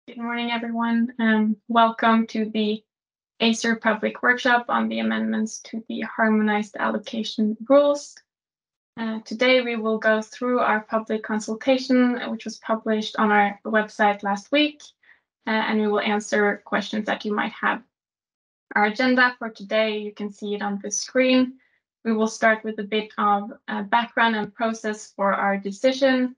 Good morning, everyone. Welcome to the Acer public workshop on the amendments to the harmonized allocation rules. Today, we will go through our public consultation, which was published on our website last week, and we will answer questions that you might have. Our agenda for today, you can see it on the screen. We will start with a bit of background and process for our decision.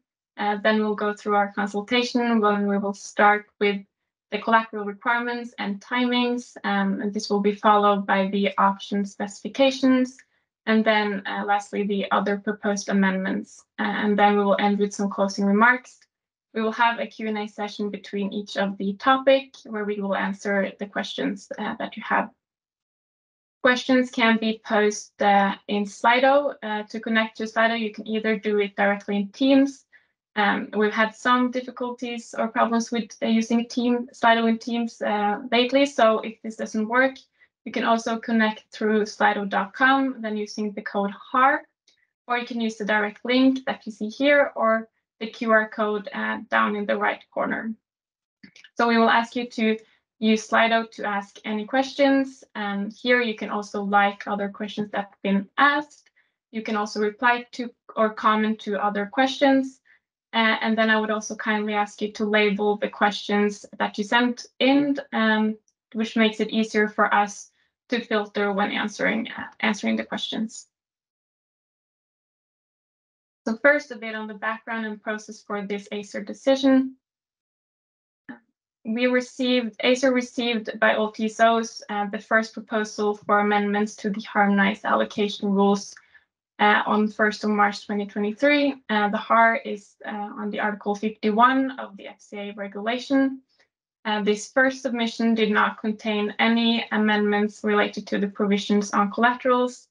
Then we'll go through our consultation when we will start with the collateral requirements and timings, and this will be followed by the option specifications, and then lastly, the other proposed amendments. And then we will end with some closing remarks. We will have a Q&A session between each of the topic where we will answer the questions that you have. Questions can be posed in Slido. To connect to Slido, you can either do it directly in Teams. We've had some difficulties or problems with using Slido in Teams lately, so if this doesn't work, you can also connect through slido.com, then using the code HAR, or you can use the direct link that you see here, or the QR code down in the right corner. So we will ask you to use Slido to ask any questions. And here you can also like other questions that have been asked. You can also reply to or comment to other questions. And then I would also kindly ask you to label the questions that you sent in, which makes it easier for us to filter when answering the questions. So first, a bit on the background and process for this Acer decision. Acer received by all TSOs the first proposal for amendments to the harmonized allocation rules on 1st of March 2023. The HAR is on the Article 51 of the FCA regulation. This first submission did not contain any amendments related to the provisions on collaterals.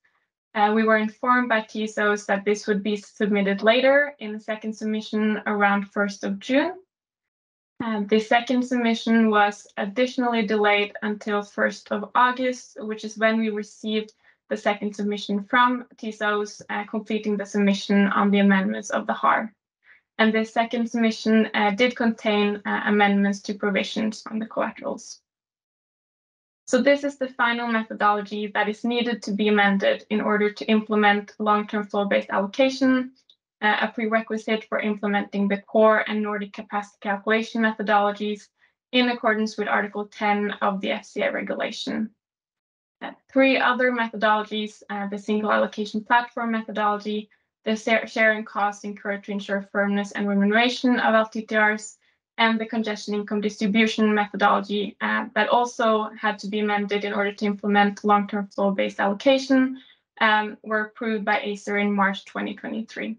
We were informed by TSOs that this would be submitted later in the second submission around 1st of June. The second submission was additionally delayed until 1st of August, which is when we received the second submission from TSOs completing the submission on the amendments of the HAR. And the second submission did contain amendments to provisions on the collaterals. So this is the final methodology that is needed to be amended in order to implement long-term flow-based allocation, a prerequisite for implementing the core and Nordic capacity calculation methodologies in accordance with Article 10 of the FCA regulation. Three other methodologies, the single allocation platform methodology, the sharing costs incurred to ensure firmness and remuneration of LTTRs, and the congestion income distribution methodology that also had to be amended in order to implement long-term flow-based allocation, were approved by Acer in March 2023.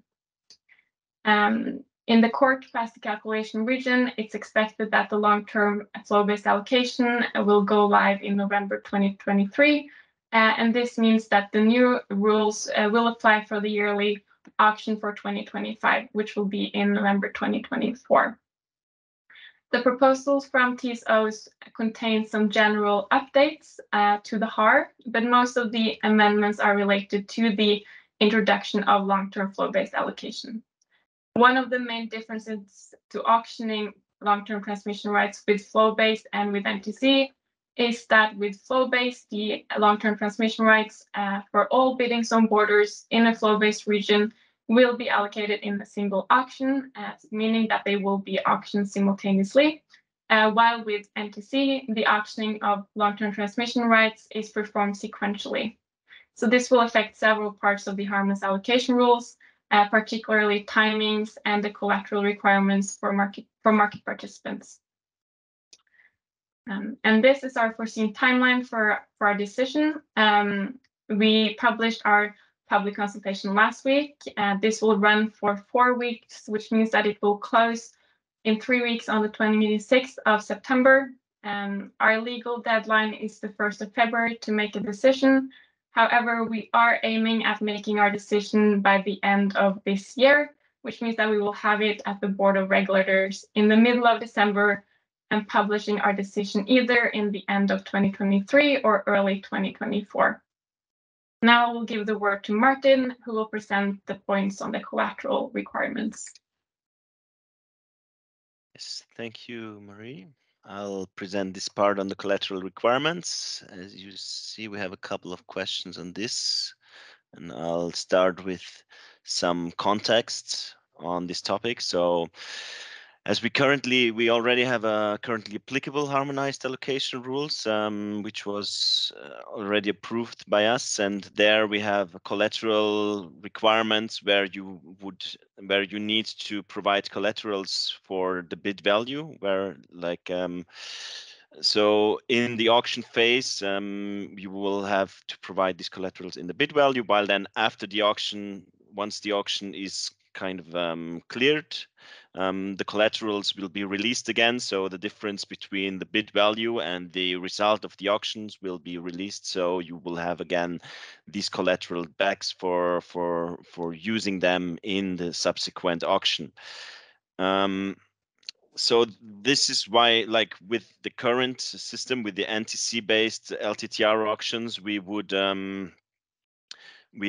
In the core capacity calculation region, it's expected that the long-term flow-based allocation will go live in November 2023. And this means that the new rules will apply for the yearly auction for 2025, which will be in November 2024. The proposals from TSOs contain some general updates to the HAR, but most of the amendments are related to the introduction of long-term flow-based allocation. One of the main differences to auctioning long-term transmission rights with flow-based and with NTC is that with flow-based, the long-term transmission rights for all bidding zone borders in a flow-based region will be allocated in a single auction, meaning that they will be auctioned simultaneously, while with NTC, the auctioning of long-term transmission rights is performed sequentially. So this will affect several parts of the harmonized allocation rules, particularly timings and the collateral requirements for market participants. And this is our foreseen timeline for our decision. We published our public consultation last week. This will run for 4 weeks, which means that it will close in 3 weeks on the 26th of September. Our legal deadline is the 1st of February to make a decision. However, we are aiming at making our decision by the end of this year, which means that we will have it at the Board of Regulators in the middle of December and publishing our decision either in the end of 2023 or early 2024. Now I will give the word to Martin, who will present the points on the collateral requirements. Yes, thank you, Marie. I'll present this part on the collateral requirements. As you see, we have a couple of questions on this, and I'll start with some context on this topic. So, as we already have a currently applicable harmonized allocation rules, which was already approved by us, and there we have collateral requirements where you need to provide collaterals for the bid value, where so in the auction phase, you will have to provide these collaterals in the bid value, while then after the auction, once the auction is kind of cleared, the collaterals will be released again. So the difference between the bid value and the result of the auctions will be released. So you will have again these collateral backs for using them in the subsequent auction. So this is why, like with the current system, with the NTC-based LTTR auctions, we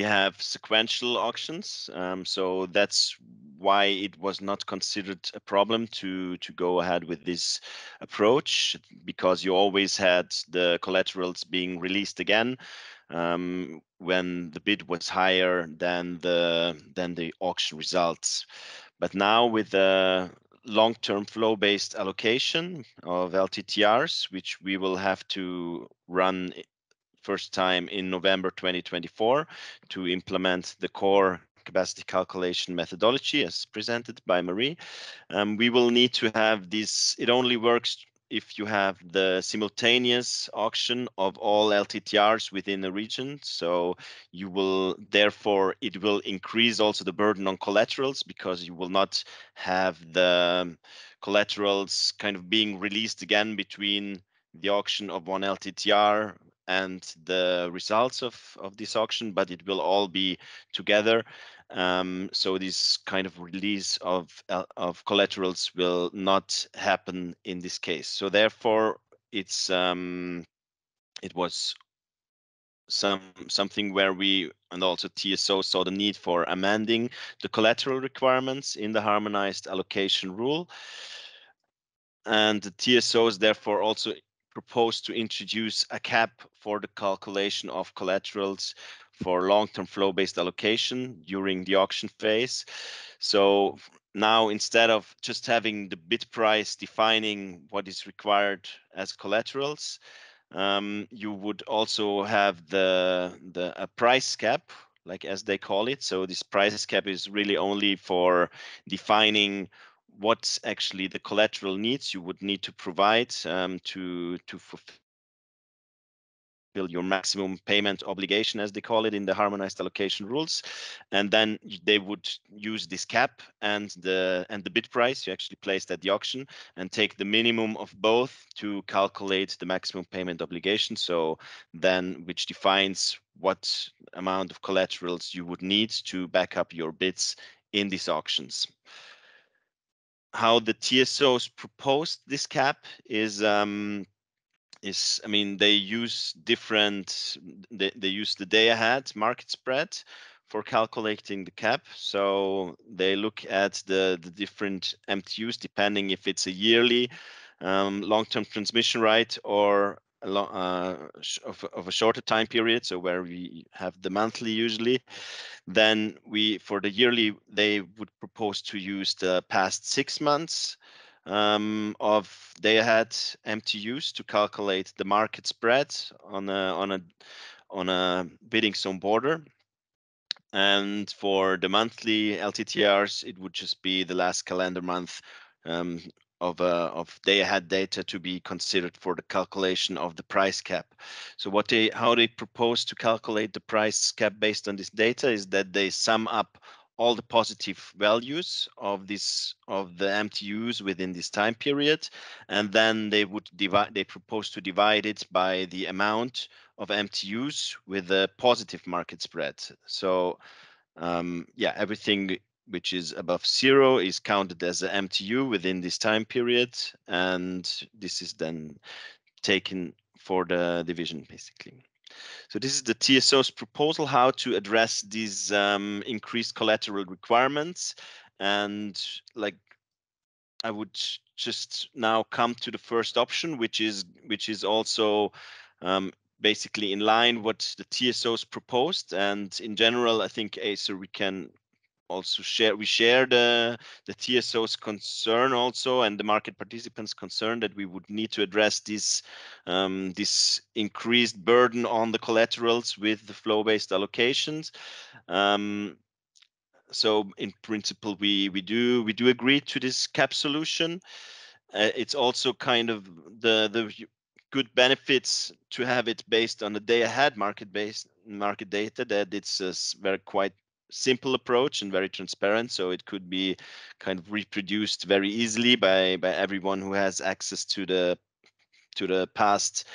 have sequential auctions. So that's why it was not considered a problem to go ahead with this approach, because you always had the collaterals being released again when the bid was higher than the auction results. But now with the long-term flow-based allocation of LTTRs, which we will have to run first time in November 2024 to implement the core capacity calculation methodology as presented by Marie. We will need to have this. It only works if you have the simultaneous auction of all LTTRs within a region. So you will, therefore, it will increase also the burden on collaterals, because you will not have the collaterals kind of being released again between the auction of one LTTR and the results of this auction, but it will all be together. So this kind of release of collaterals will not happen in this case. So therefore, it was something where we, and also TSO, saw the need for amending the collateral requirements in the harmonized allocation rule. And the TSOs therefore also proposed to introduce a cap for the calculation of collaterals for long-term flow-based allocation during the auction phase. So now, instead of just having the bid price defining what is required as collaterals, you would also have a price cap, like as they call it. So this price cap is really only for defining what actually the collateral needs you would need to provide to fulfill your maximum payment obligation, as they call it in the harmonized allocation rules. And then they would use this cap and the bid price you actually placed at the auction, and take the minimum of both to calculate the maximum payment obligation. So then, which defines what amount of collaterals you would need to back up your bids in these auctions. How the TSOs proposed this cap is I mean, they use they use the day ahead market spread for calculating the cap. So they look at the different MTUs depending if it's a yearly long-term transmission right or of a shorter time period, so where we have the monthly usually. Then for the yearly, they would propose to use the past 6 months of day ahead MTUs to calculate the market spread on a bidding zone border. And for the monthly LTTRs, it would just be the last calendar month of day ahead data to be considered for the calculation of the price cap. So how they propose to calculate the price cap based on this data is that they sum up all the positive values of the MTUs within this time period, and then they propose to divide it by the amount of MTUs with a positive market spread. So yeah, everything which is above 0 is counted as an MTU within this time period, and this is then taken for the division, basically. So this is the TSO's proposal how to address these increased collateral requirements. And like, I would just now come to the first option, which is also basically in line what the TSOs proposed. And in general, I think Acer, we can also share the TSO's concern also, and the market participants' concern that we would need to address this this increased burden on the collaterals with the flow-based allocations. So in principle, we do agree to this cap solution. It's also kind of the good benefits to have it based on the day ahead market data, that it's a very quite simple approach and very transparent, so it could be kind of reproduced very easily by everyone who has access to the past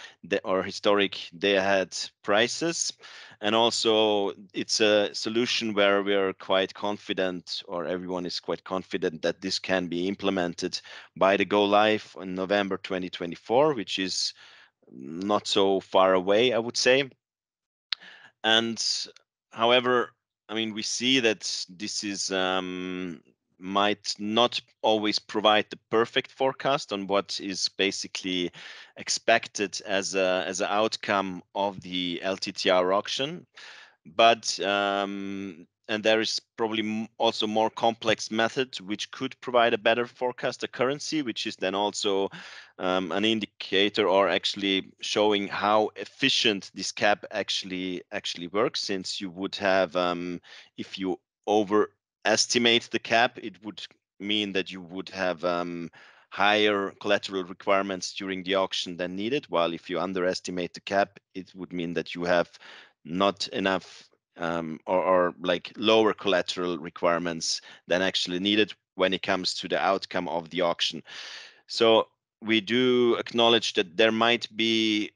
or historic day ahead prices. And also it's a solution where we are quite confident, or everyone is quite confident, that this can be implemented by the go live in November 2024, which is not so far away, I would say. And however, I mean, we see that this is might not always provide the perfect forecast on what is basically expected as an outcome of the LTTR auction. But and there is probably also more complex method which could provide a better forecast accuracy, which is then also an indicator, or actually showing how efficient this cap actually works. Since you would have, if you overestimate the cap, it would mean that you would have higher collateral requirements during the auction than needed, while if you underestimate the cap, it would mean that you have not enough or like lower collateral requirements than actually needed when it comes to the outcome of the auction. So we do acknowledge that there might be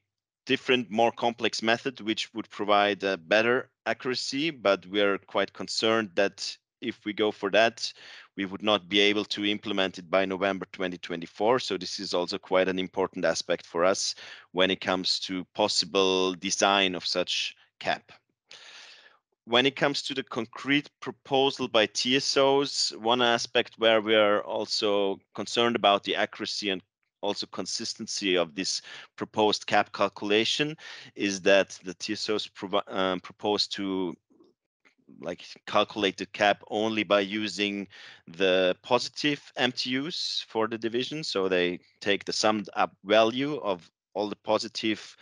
different, more complex method which would provide a better accuracy, but we are quite concerned that if we go for that, we would not be able to implement it by November 2024. So this is also quite an important aspect for us when it comes to possible design of such cap. When it comes to the concrete proposal by TSOs, one aspect where we are also concerned about the accuracy and also consistency of this proposed cap calculation is that the TSOs propose to like calculate the cap only by using the positive MTUs for the division. So they take the summed up value of all the positive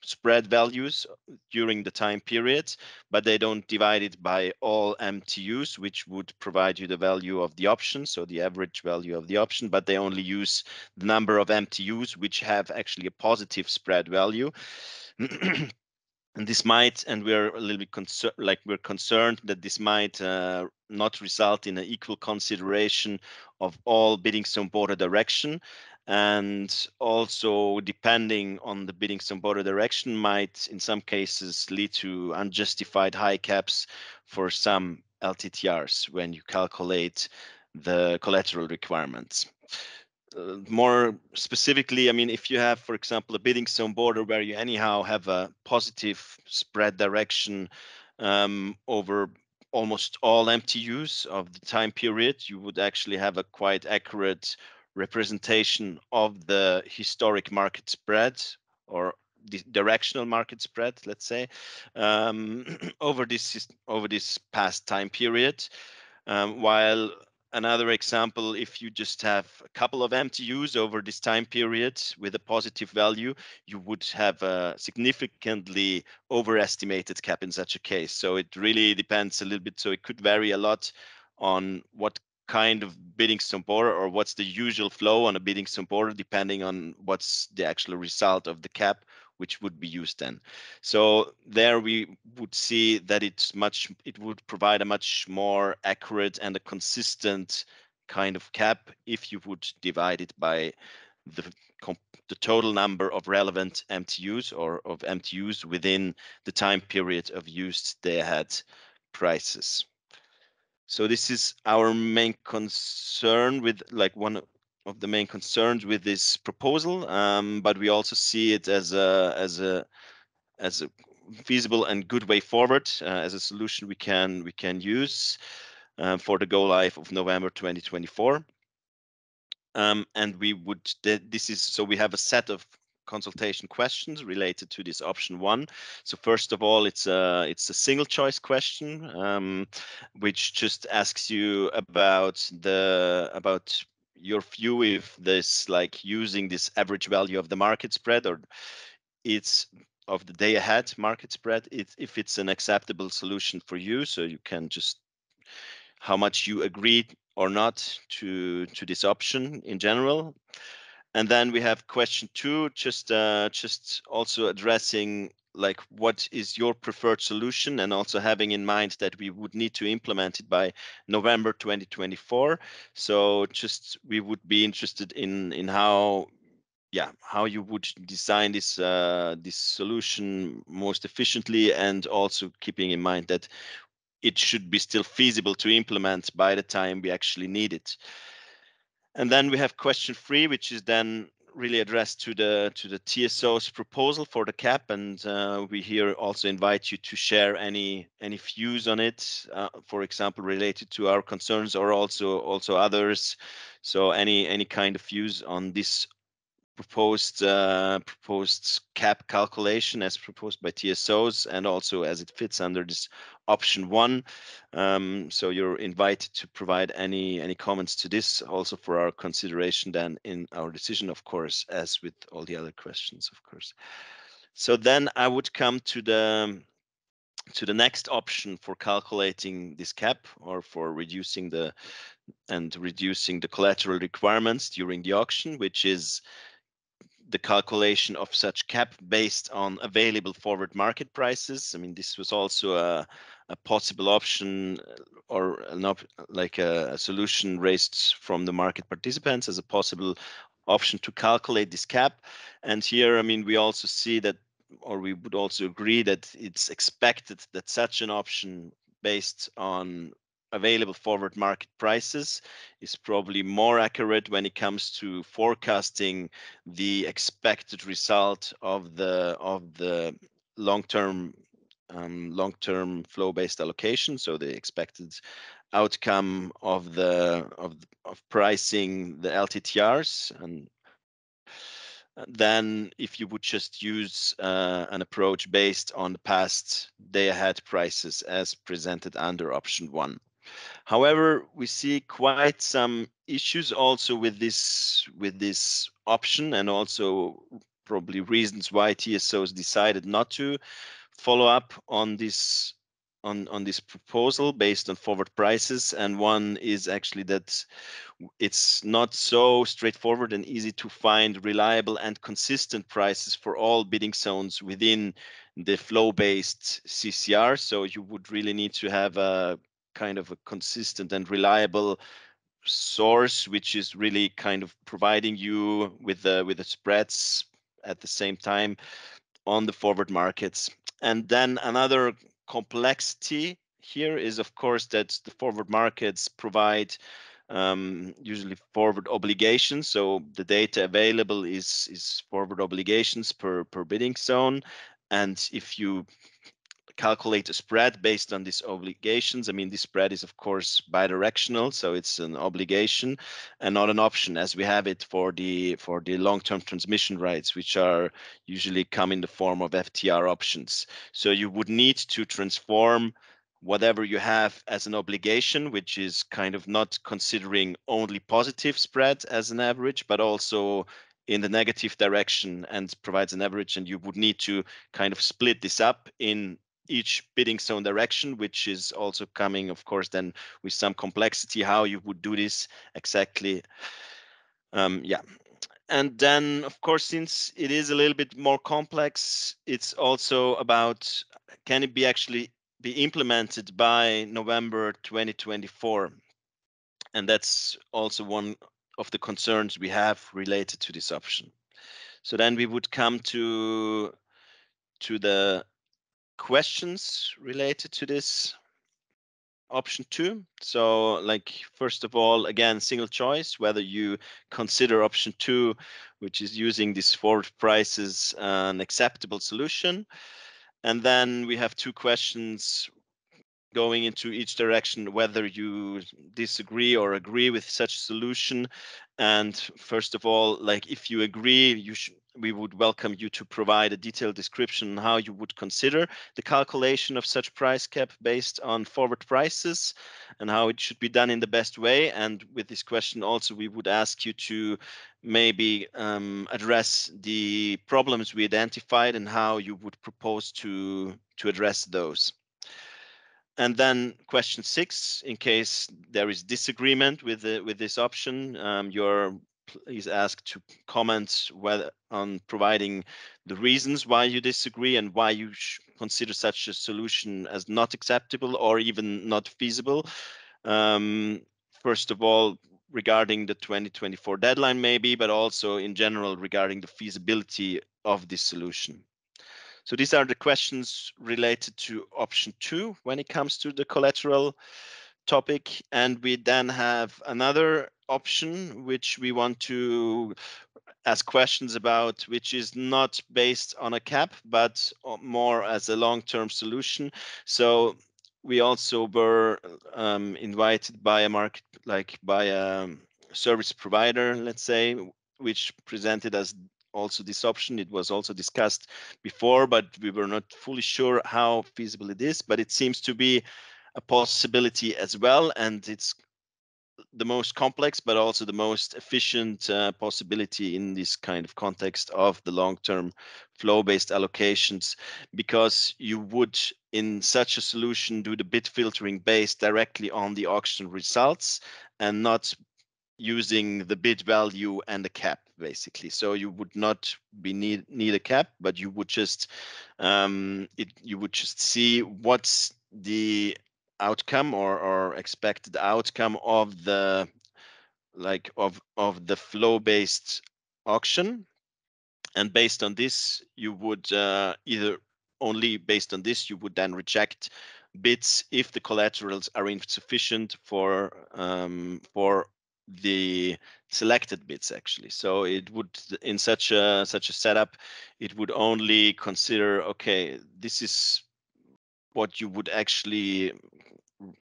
spread values during the time period, but they don't divide it by all MTUs, which would provide you the value of the option, so the average value of the option, but they only use the number of MTUs which have actually a positive spread value. And this might, and we're a little bit concerned that this might not result in an equal consideration of all bidding zone border direction. And also, depending on the bidding zone border direction, might in some cases lead to unjustified high caps for some LTTRs when you calculate the collateral requirements. More specifically, I mean, if you have, for example, a bidding zone border where you anyhow have a positive spread direction over almost all MTUs of the time period, you would actually have a quite accurate representation of the historic market spread, or the directional market spread, let's say, over this past time period. While another example, if you just have a couple of MTUs over this time period with a positive value, you would have a significantly overestimated cap in such a case. So it really depends a little bit. So it could vary a lot on what kind of bidding zone border, or what's the usual flow on a bidding zone border, depending on what's the actual result of the cap, which would be used then. So there we would see that it would provide a much more accurate and a consistent kind of cap if you would divide it by the total number of relevant MTUs, or of MTUs within the time period of used day ahead prices. So this is our main concern with, like, one of the main concerns with this proposal, but we also see it as a feasible and good way forward, as a solution we can use for the go live of November 2024. And we would, this is, so we have a set of consultation questions related to this option 1. So first of all, it's a single choice question, which just asks you about your view if this, like, using this average value of the market spread, or it's of the day ahead market spread, if it's an acceptable solution for you. So you can just how much you agree or not to this option in general. And then we have question 2, just also addressing, like, what is your preferred solution, and also having in mind that we would need to implement it by November 2024. So just we would be interested in how you would design this this solution most efficiently, and also keeping in mind that it should be still feasible to implement by the time we actually need it. And then we have question 3, which is then really addressed to the TSO's proposal for the cap, and we here also invite you to share any views on it, for example, related to our concerns, or also others. So any kind of views on this proposed cap calculation as proposed by TSOs, and also as it fits under this option 1. So you're invited to provide any comments to this, also for our consideration then in our decision, of course, as with all the other questions, of course. So then I would come to the next option for calculating this cap, or for reducing the collateral requirements during the auction, which is the calculation of such cap based on available forward market prices. I mean, this was also a possible option, or like a solution raised from the market participants as a possible option to calculate this cap. And here, I mean, we also see that, or we would also agree that it's expected that such an option based on available forward market prices is probably more accurate when it comes to forecasting the expected result of the long-term flow-based allocation. So the expected outcome of pricing the LTTRs, and then if you would just use an approach based on the past day-ahead prices as presented under option 1. However, we see quite some issues also with this option, and also probably reasons why TSOs decided not to follow up on this proposal based on forward prices. And one is actually that it's not so straightforward and easy to find reliable and consistent prices for all bidding zones within the flow-based CCR. So you would really need to have a kind of a consistent and reliable source, which is really kind of providing you with the spreads at the same time on the forward markets. And then another complexity here is, of course, that the forward markets provide usually forward obligations. So the data available is forward obligations per bidding zone. And if you calculate a spread based on these obligations, I mean, this spread is, of course, bidirectional, so it's an obligation and not an option, as we have it for the long-term transmission rights, which are usually come in the form of FTR options. So you would need to transform whatever you have as an obligation, which is kind of not considering only positive spread as an average, but also in the negative direction, and provides an average. And you would need to kind of split this up in each bidding zone direction, which is also coming, of course, then with some complexity how you would do this exactly. And then, of course, since it is a little bit more complex, it's also about, can it actually be implemented by November 2024? And that's also one of the concerns we have related to this option. So then we would come to the questions related to this option 2. So, like, first of all, again, single choice, whether you consider option 2, which is using these forward prices, an acceptable solution. And then we have 2 questions going into each direction, whether you disagree or agree with such solution. And first of all, like if you agree, we would welcome you to provide a detailed description on how you would consider the calculation of such price cap based on forward prices and how it should be done in the best way. And with this question also, we would ask you to maybe address the problems we identified and how you would propose to address those. And then question 6, in case there is disagreement with this option, you're please asked to comment whether on providing the reasons why you disagree and why you consider such a solution as not acceptable or even not feasible. First of all, regarding the 2024 deadline maybe, but also in general regarding the feasibility of this solution. So these are the questions related to option 2 when it comes to the collateral topic. And we then have another option which we want to ask questions about, which is not based on a cap, but more as a long-term solution. So we also were invited by a market, like by a service provider, let's say, which presented us also this option. It was also discussed before, but we were not fully sure how feasible it is, but it seems to be a possibility as well. And it's the most complex, but also the most efficient possibility in this kind of context of the long-term flow-based allocations, because you would, in such a solution, do the bid filtering based directly on the auction results and not using the bid value and a cap, basically. So you would not be need a cap, but you would just you would just see what's the outcome or expected outcome of the of the flow-based auction, and based on this you would either only based on this you would then reject bids if the collaterals are insufficient for the selected bids, actually. So it would, in such a setup, it would only consider, okay, this is what you would actually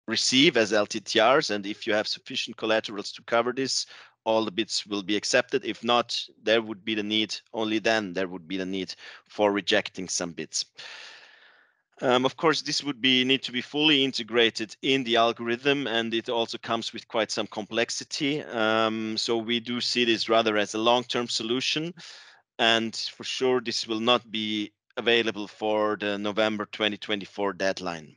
receive as LTTRs, and if you have sufficient collaterals to cover this, all the bids will be accepted. If not, there would be the need, only then there would be the need for rejecting some bids. Of course, this would need to be fully integrated in the algorithm, and it also comes with quite some complexity. So we do see this rather as a long-term solution, and for sure this will not be available for the November 2024 deadline.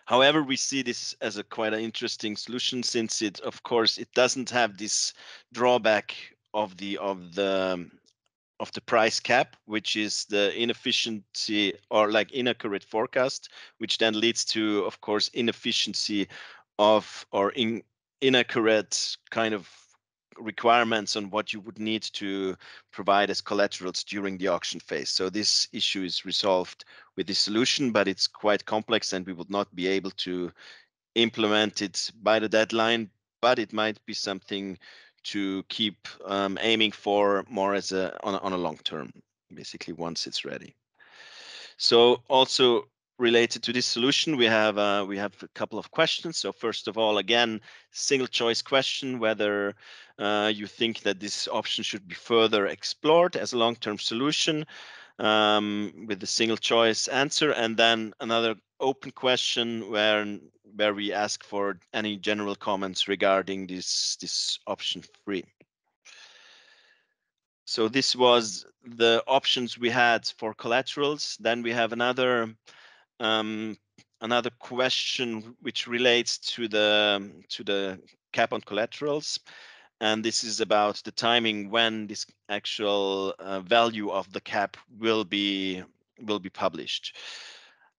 However, we see this as a quite an interesting solution, since it, of course, it doesn't have this drawback of the price cap, which is the inefficiency or like inaccurate forecast, which then leads to, of course, inefficiency of or inaccurate kind of requirements on what you would need to provide as collaterals during the auction phase. So this issue is resolved with this solution, but it's quite complex and we would not be able to implement it by the deadline, but it might be something to keep aiming for more as on a long term, basically, once it's ready. So also related to this solution, we have a couple of questions. So first of all, again, single choice question, whether you think that this option should be further explored as a long-term solution with the single choice answer, and then another open question where we ask for any general comments regarding this option 3. So this was the options we had for collaterals. Then we have another question which relates to the cap on collaterals, and this is about the timing when this actual value of the cap will be published.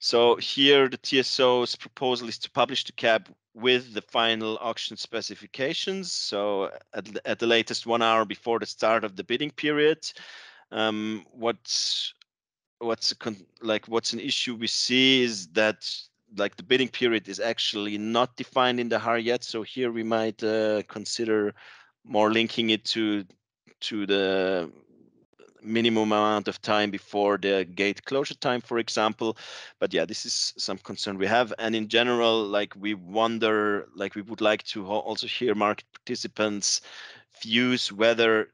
So here the TSO's proposal is to publish the cap with the final auction specifications, so at the latest 1 hour before the start of the bidding period. What's an issue we see is that like the bidding period is actually not defined in the HAR yet. So here we might consider more linking it to the minimum amount of time before the gate closure time, for example. But yeah, this is some concern we have. And in general, like we wonder, like we would like to also hear market participants' views whether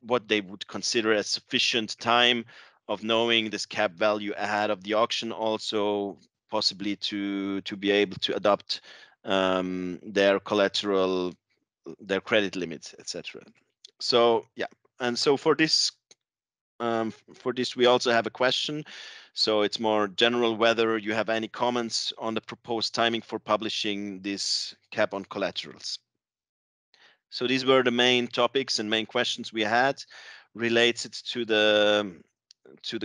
what they would consider as sufficient time of knowing this cap value ahead of the auction, also possibly to be able to adopt their collateral, their credit limits, etc. So yeah, and so for this we also have a question. So it's more general, whether you have any comments on the proposed timing for publishing this cap on collaterals. So these were the main topics and main questions we had related to the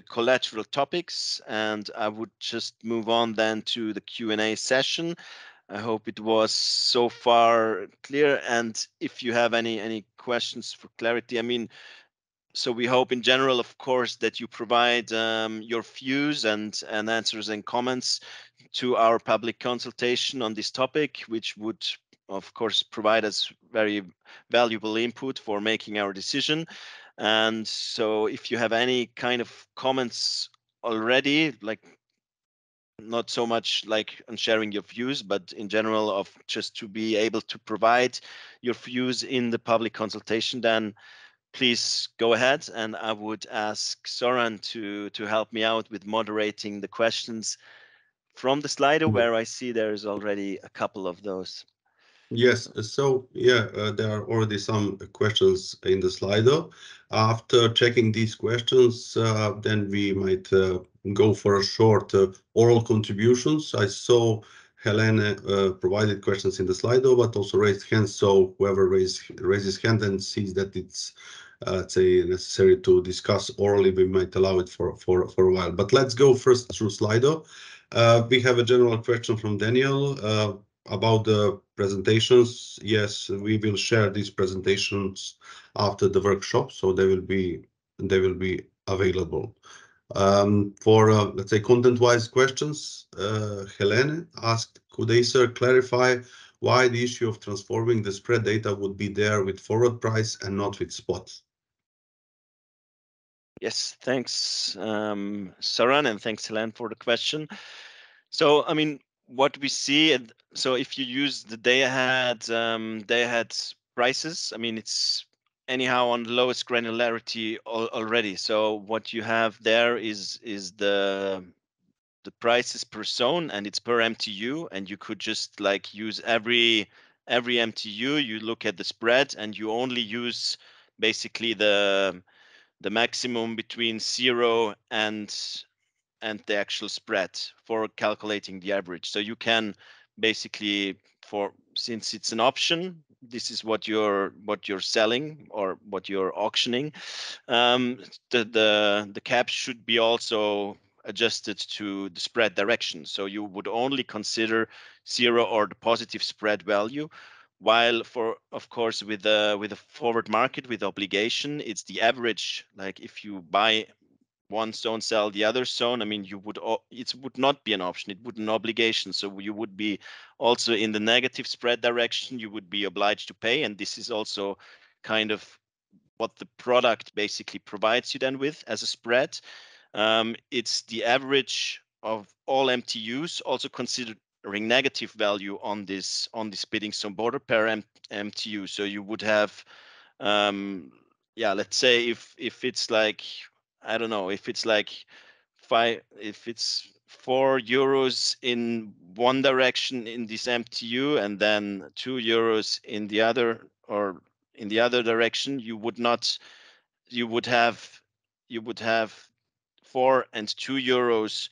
collateral topics, and I would just move on then to the Q&A session. I hope it was so far clear, and if you have any questions for clarity, I mean, so we hope in general, of course, that you provide your views and answers and comments to our public consultation on this topic, which would of course provide us very valuable input for making our decision. And so if you have any kind of comments already, like not so much like on sharing your views, but in general of just to be able to provide your views in the public consultation, then please go ahead, and I would ask Soran to help me out with moderating the questions from the Slido, where I see there's already a couple of those. Yes, so yeah, there are already some questions in the Slido. After checking these questions, then we might go for a short oral contributions. I saw Helene provided questions in the Slido, but also raised hands. So whoever raises hand and sees that it's say necessary to discuss orally, we might allow it for a while. But let's go first through Slido. We have a general question from Daniel about the presentations. Yes, we will share these presentations after the workshop, so they will be available. For let's say content-wise questions, Helene asked, could Acer clarify why the issue of transforming the spread data would be there with forward price and not with spot? Yes, thanks, Soran, and thanks, Helene, for the question. So, I mean, what we see, so if you use the day-ahead prices, I mean, it's anyhow on the lowest granularity already. So what you have there is the prices per zone, and it's per MTU, and you could just like use every MTU, you look at the spread, and you only use basically the maximum between 0 and the actual spread for calculating the average. So you can basically, since it's an option, this is what you're selling or what you're auctioning. The cap should be also adjusted to the spread direction. So you would only consider 0 or the positive spread value. While for, of course, with a forward market with obligation, it's the average. Like if you buy one zone, sell the other zone, I mean, it would not be an option, it would be an obligation. So you would be also in the negative spread direction, you would be obliged to pay. And this is also kind of what the product basically provides you then with as a spread. It's the average of all MTUs, also considering negative value on this bidding zone border per MTU. So you would have, yeah, let's say if it's like, I don't know, if it's like if it's 4 euros in one direction in this MTU and then 2 euros in the other, or in the other direction, you would have 4 and 2 euros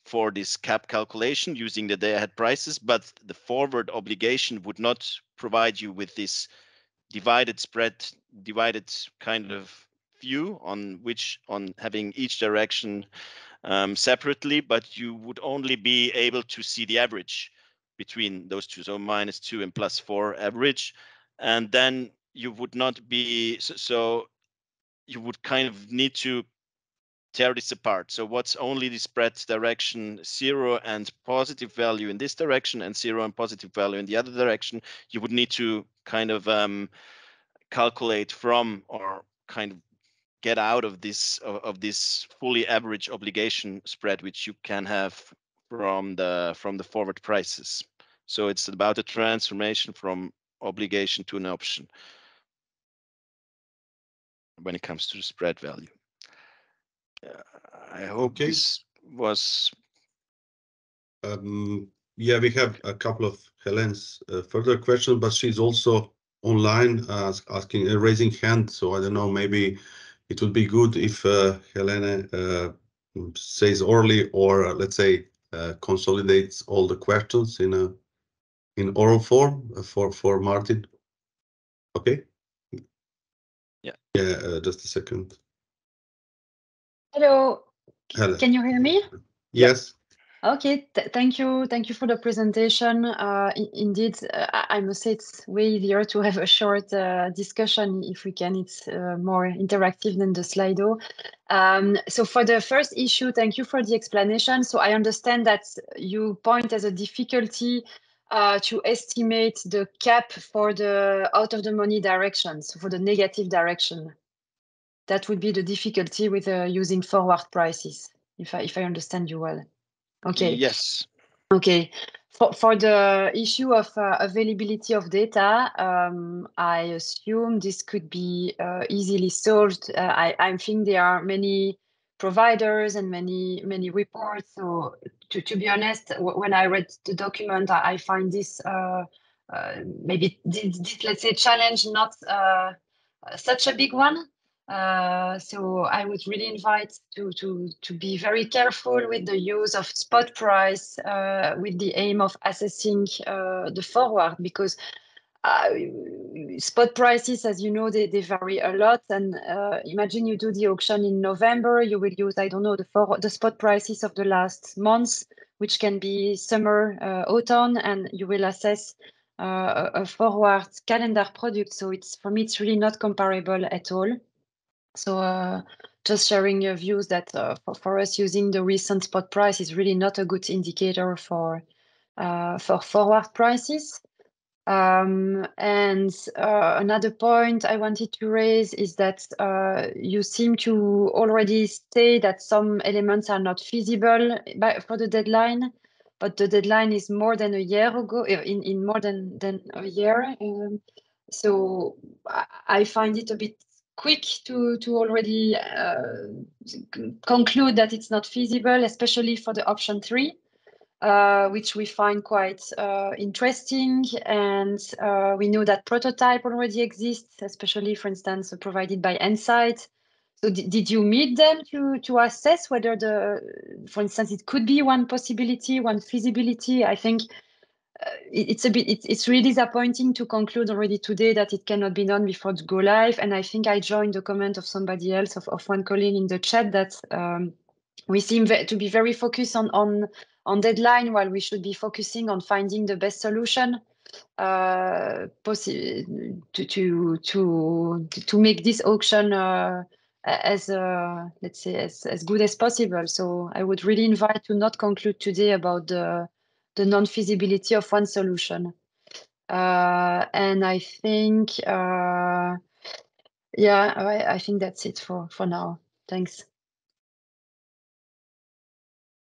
for this cap calculation using the day-ahead prices, but the forward obligation would not provide you with this divided kind of view on having each direction separately, but you would only be able to see the average between those two, so -2 and +4 average, and then you would not be, so you would kind of need to tear this apart. So what's only the spread direction, 0 and positive value in this direction and 0 and positive value in the other direction, you would need to kind of calculate from, or kind of get out of this fully average obligation spread, which you can have from the forward prices. So it's about a transformation from obligation to an option when it comes to the spread value. I hope this was. Yeah, we have a couple of Helen's further questions, but she's also online asking, raising hand. So I don't know, maybe it would be good if Helene says orally, or let's say consolidates all the questions in oral form for Martin. Okay. Yeah. Just a second. Hello. Hello. Can you hear me? Yes. Okay, thank you. Thank you for the presentation. Indeed, I must say it's way easier to have a short discussion if we can. It's more interactive than the Slido. So for the first issue, thank you for the explanation. So I understand that you point as a difficulty to estimate the cap for the out of the money direction, so for the negative direction. That would be the difficulty with using forward prices, if I understand you well. Okay. Yes. Okay. For the issue of availability of data, I assume this could be easily solved. I think there are many providers and many reports. So to be honest, when I read the document, I find this maybe this, let's say, challenge not such a big one. So I would really invite to be very careful with the use of spot price with the aim of assessing the forward, because spot prices, as you know, they vary a lot. And imagine you do the auction in November, you will use, I don't know, the spot prices of the last months, which can be summer, autumn, and you will assess a forward calendar product. So for me, it's really not comparable at all. So just sharing your views that for us, using the recent spot price is really not a good indicator for forward prices. And another point I wanted to raise is that you seem to already say that some elements are not feasible for the deadline, but the deadline is more than a year ago, in more than a year. So I find it a bit quick to already conclude that it's not feasible, especially for the option 3. Which we find quite interesting, and we know that prototype already exists, especially, for instance, provided by Ensight. So did you meet them to assess whether for instance, it could be one possibility, one feasibility? I think it's really disappointing to conclude already today that it cannot be done before the go live. And I think I joined the comment of somebody else, of one colleague in the chat, that we seem to be very focused on deadline, while we should be focusing on finding the best solution to make this auction as let's say as good as possible. So I would really invite to not conclude today about the non-feasibility of one solution. And I think I think that's it for now. Thanks.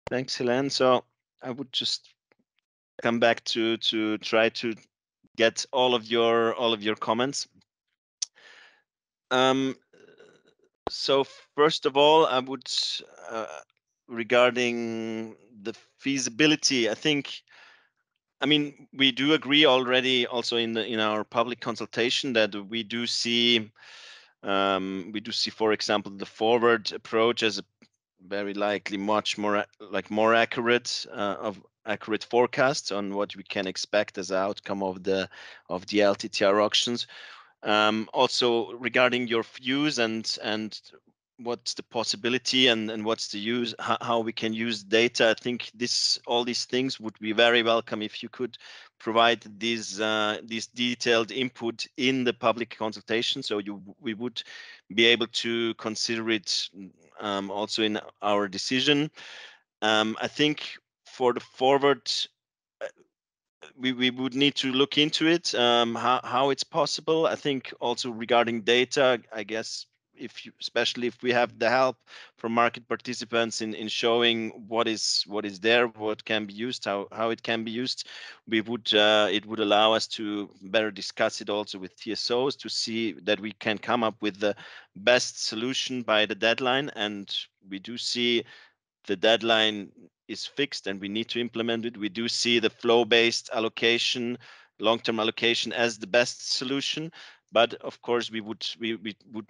Thanks, Helene. So I would just come back to try to get all of your comments. So first of all, I would regarding the feasibility, I mean, we do agree already also in our public consultation that we do see, for example, the forward approach as a very likely much more accurate accurate forecasts on what we can expect as an outcome of the LTTR auctions. Also regarding your views and what's the possibility and what's the use, how we can use data, I think all these things would be very welcome if you could provide these detailed input in the public consultation, so we would be able to consider it also in our decision. I think for the forward, we would need to look into it, how it's possible. I think also regarding data, I guess especially if we have the help from market participants in showing what is there, what can be used, how it can be used, it would allow us to better discuss it also with TSOs to see that we can come up with the best solution by the deadline. And we do see the deadline is fixed and we need to implement it. We do see the flow-based allocation, long-term allocation as the best solution. But of course, we would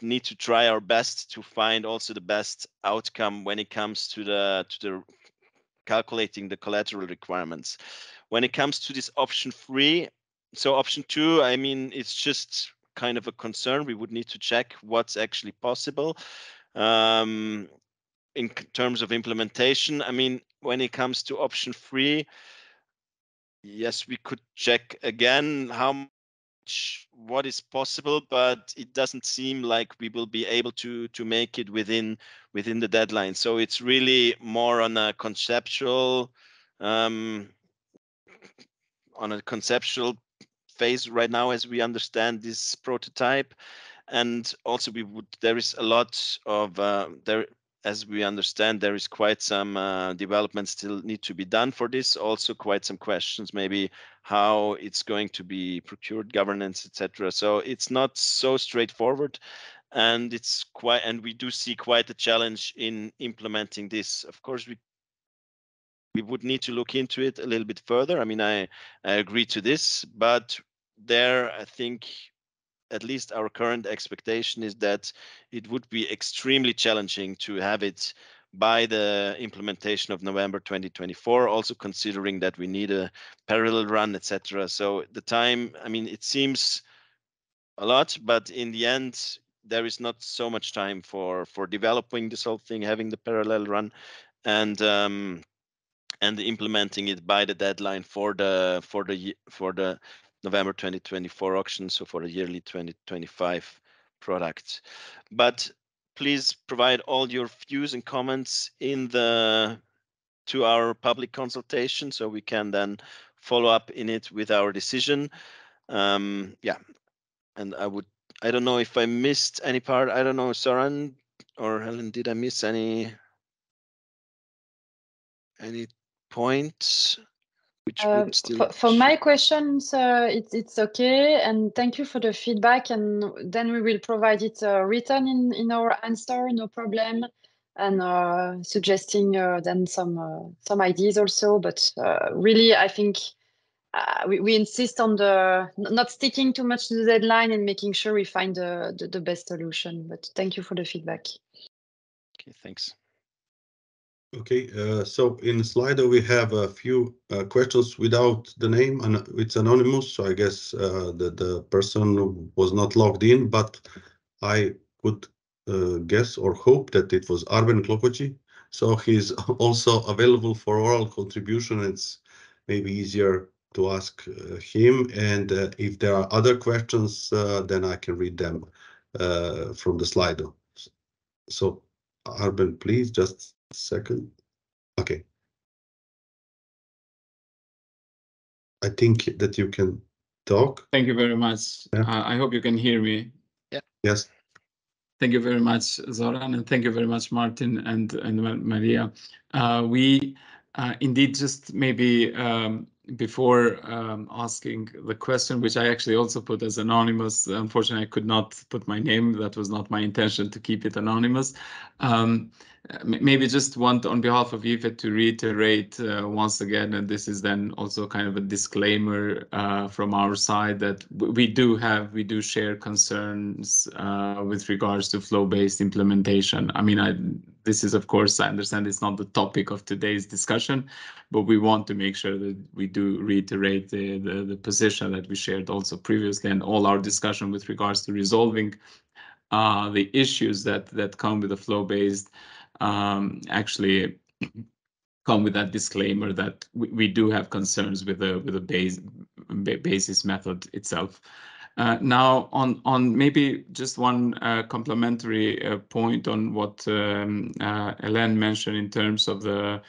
need to try our best to find also the best outcome when it comes to the calculating the collateral requirements. When it comes to this option 3, so option 2, I mean, it's just kind of a concern. We would need to check what's actually possible. In terms of implementation, I mean, when it comes to option 3, yes, we could check again what is possible, but it doesn't seem like we will be able to make it within the deadline. So it's really more on a conceptual phase right now, as we understand this prototype. And also there is a lot of as we understand, there is quite some development still need to be done for this. Also quite some questions, maybe how it's going to be procured, governance, etc. So it's not so straightforward, and we do see quite a challenge in implementing this. Of course, we would need to look into it a little bit further. I mean, I agree to this, but there, I think, at least our current expectation is that it would be extremely challenging to have it by the implementation of November 2024, also considering that we need a parallel run, etc. So the time, I mean, it seems a lot, but in the end, there is not so much time for developing this whole thing, having the parallel run, and implementing it by the deadline for the November 2024 auction, so for the yearly 2025 product. But please provide all your views and comments to our public consultation, so we can then follow up in it with our decision. Yeah, and I don't know if I missed any part. I don't know, Soren or Helen, did I miss any points? Which would still for my questions, it's okay, and thank you for the feedback. And then we will provide it written in our answer, no problem, and suggesting then some ideas also. But really, I think we insist on not sticking too much to the deadline and making sure we find the best solution. But thank you for the feedback. Okay, thanks. Okay, so in Slido we have a few questions without the name, and it's anonymous, so I guess the person was not logged in, but I could guess or hope that it was Arben Klokoci. So he's also available for oral contribution. It's maybe easier to ask him, and if there are other questions, then I can read them from the Slido. So Arben, please, just second. Okay. I think that you can talk. Thank you very much. Yeah. I hope you can hear me. Yeah. Yes. Thank you very much, Zoran, and thank you very much, Martin and Maria. We indeed just maybe before asking the question, which I actually also put as anonymous. Unfortunately, I could not put my name. That was not my intention to keep it anonymous. Maybe just want on behalf of IFE to reiterate once again, and this is then also kind of a disclaimer from our side, that we do share concerns with regards to flow-based implementation. I mean, this is, of course, I understand it's not the topic of today's discussion, but we want to make sure that we do reiterate the position that we shared also previously, and all our discussion with regards to resolving the issues that come with the flow-based actually come with that disclaimer that we do have concerns with the basis method itself. Now, on maybe just one complementary point on what Hélène mentioned in terms of the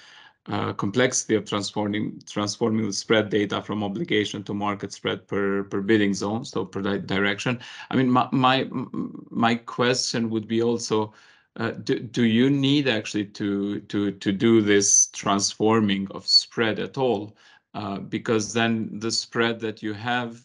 complexity of transforming the spread data from obligation to market spread per bidding zone, so per direction. I mean, my question would be also, do you need actually to do this transforming of spread at all? Because then the spread that you have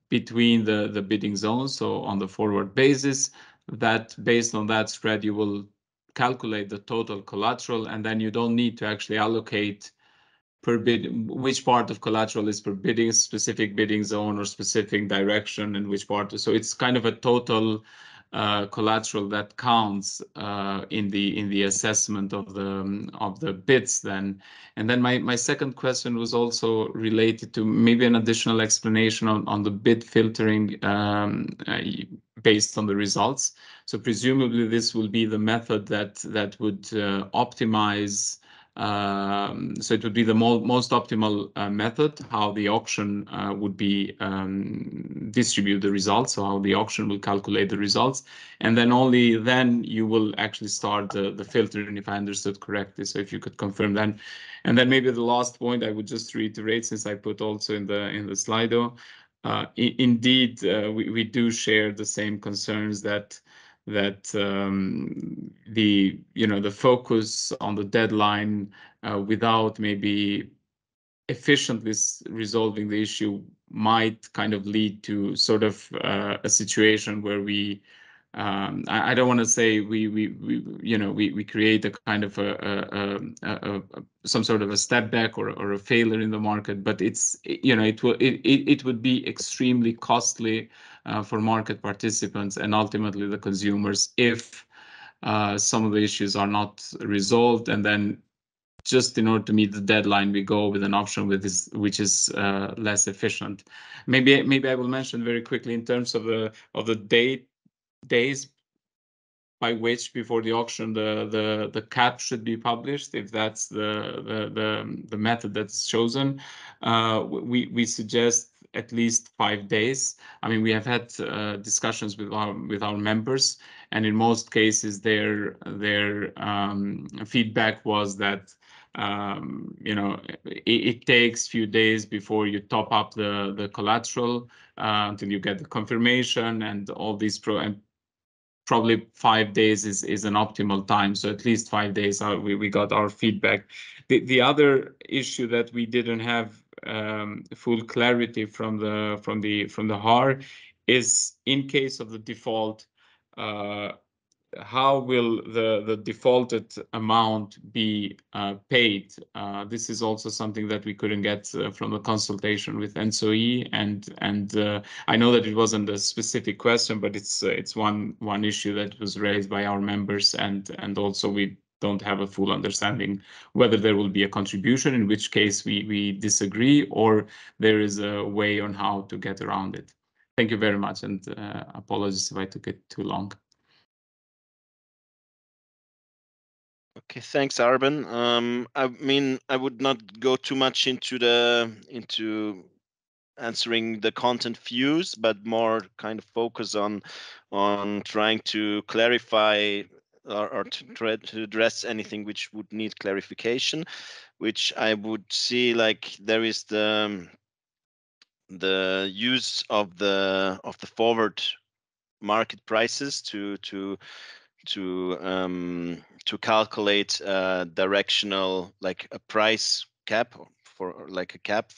between the bidding zones, so on the forward basis, that based on that spread you will calculate the total collateral, and then you don't need to actually allocate per bid which part of collateral is per bidding specific bidding zone or specific direction, and which part. So it's kind of a total collateral that counts in the assessment of the bids then. And then my second question was also related to maybe an additional explanation on the bid filtering based on the results. So presumably this will be the method that would optimize. So it would be the most optimal method, how the auction would be distribute the results, so how the auction will calculate the results, and then only then you will actually start the filtering, if I understood correctly. So if you could confirm that. And then maybe the last point I would just reiterate, since I put also in the Slido, indeed we do share the same concerns that the focus on the deadline without maybe efficiently resolving the issue might kind of lead to sort of a situation where we I don't want to say we create a kind of some sort of a step back or a failure in the market, but it would be extremely costly for market participants and ultimately the consumers if some of the issues are not resolved, and then just in order to meet the deadline we go with an option which is less efficient. Maybe I will mention very quickly in terms of the days by which before the auction the cap should be published, if that's the method that's chosen. We suggest at least 5 days. I mean, we have had discussions with our members, and in most cases their feedback was that it takes few days before you top up the collateral until you get the confirmation and all these probably 5 days is an optimal time. So at least 5 days we got our feedback. The other issue that we didn't have full clarity from the HAR is, in case of the default, how will the defaulted amount be paid? This is also something that we couldn't get from the consultation with ENTSO-E, and I know that it wasn't a specific question, but it's one issue that was raised by our members, and also we don't have a full understanding whether there will be a contribution, in which case we disagree, or there is a way on how to get around it. Thank you very much, and apologies if I took it too long. Okay, thanks, Arben. I mean, I would not go too much into answering the content views, but more kind of focus on trying to clarify or to try to address anything which would need clarification, which I would see like there is the use of the forward market prices to calculate directional, like a price cap for like a cap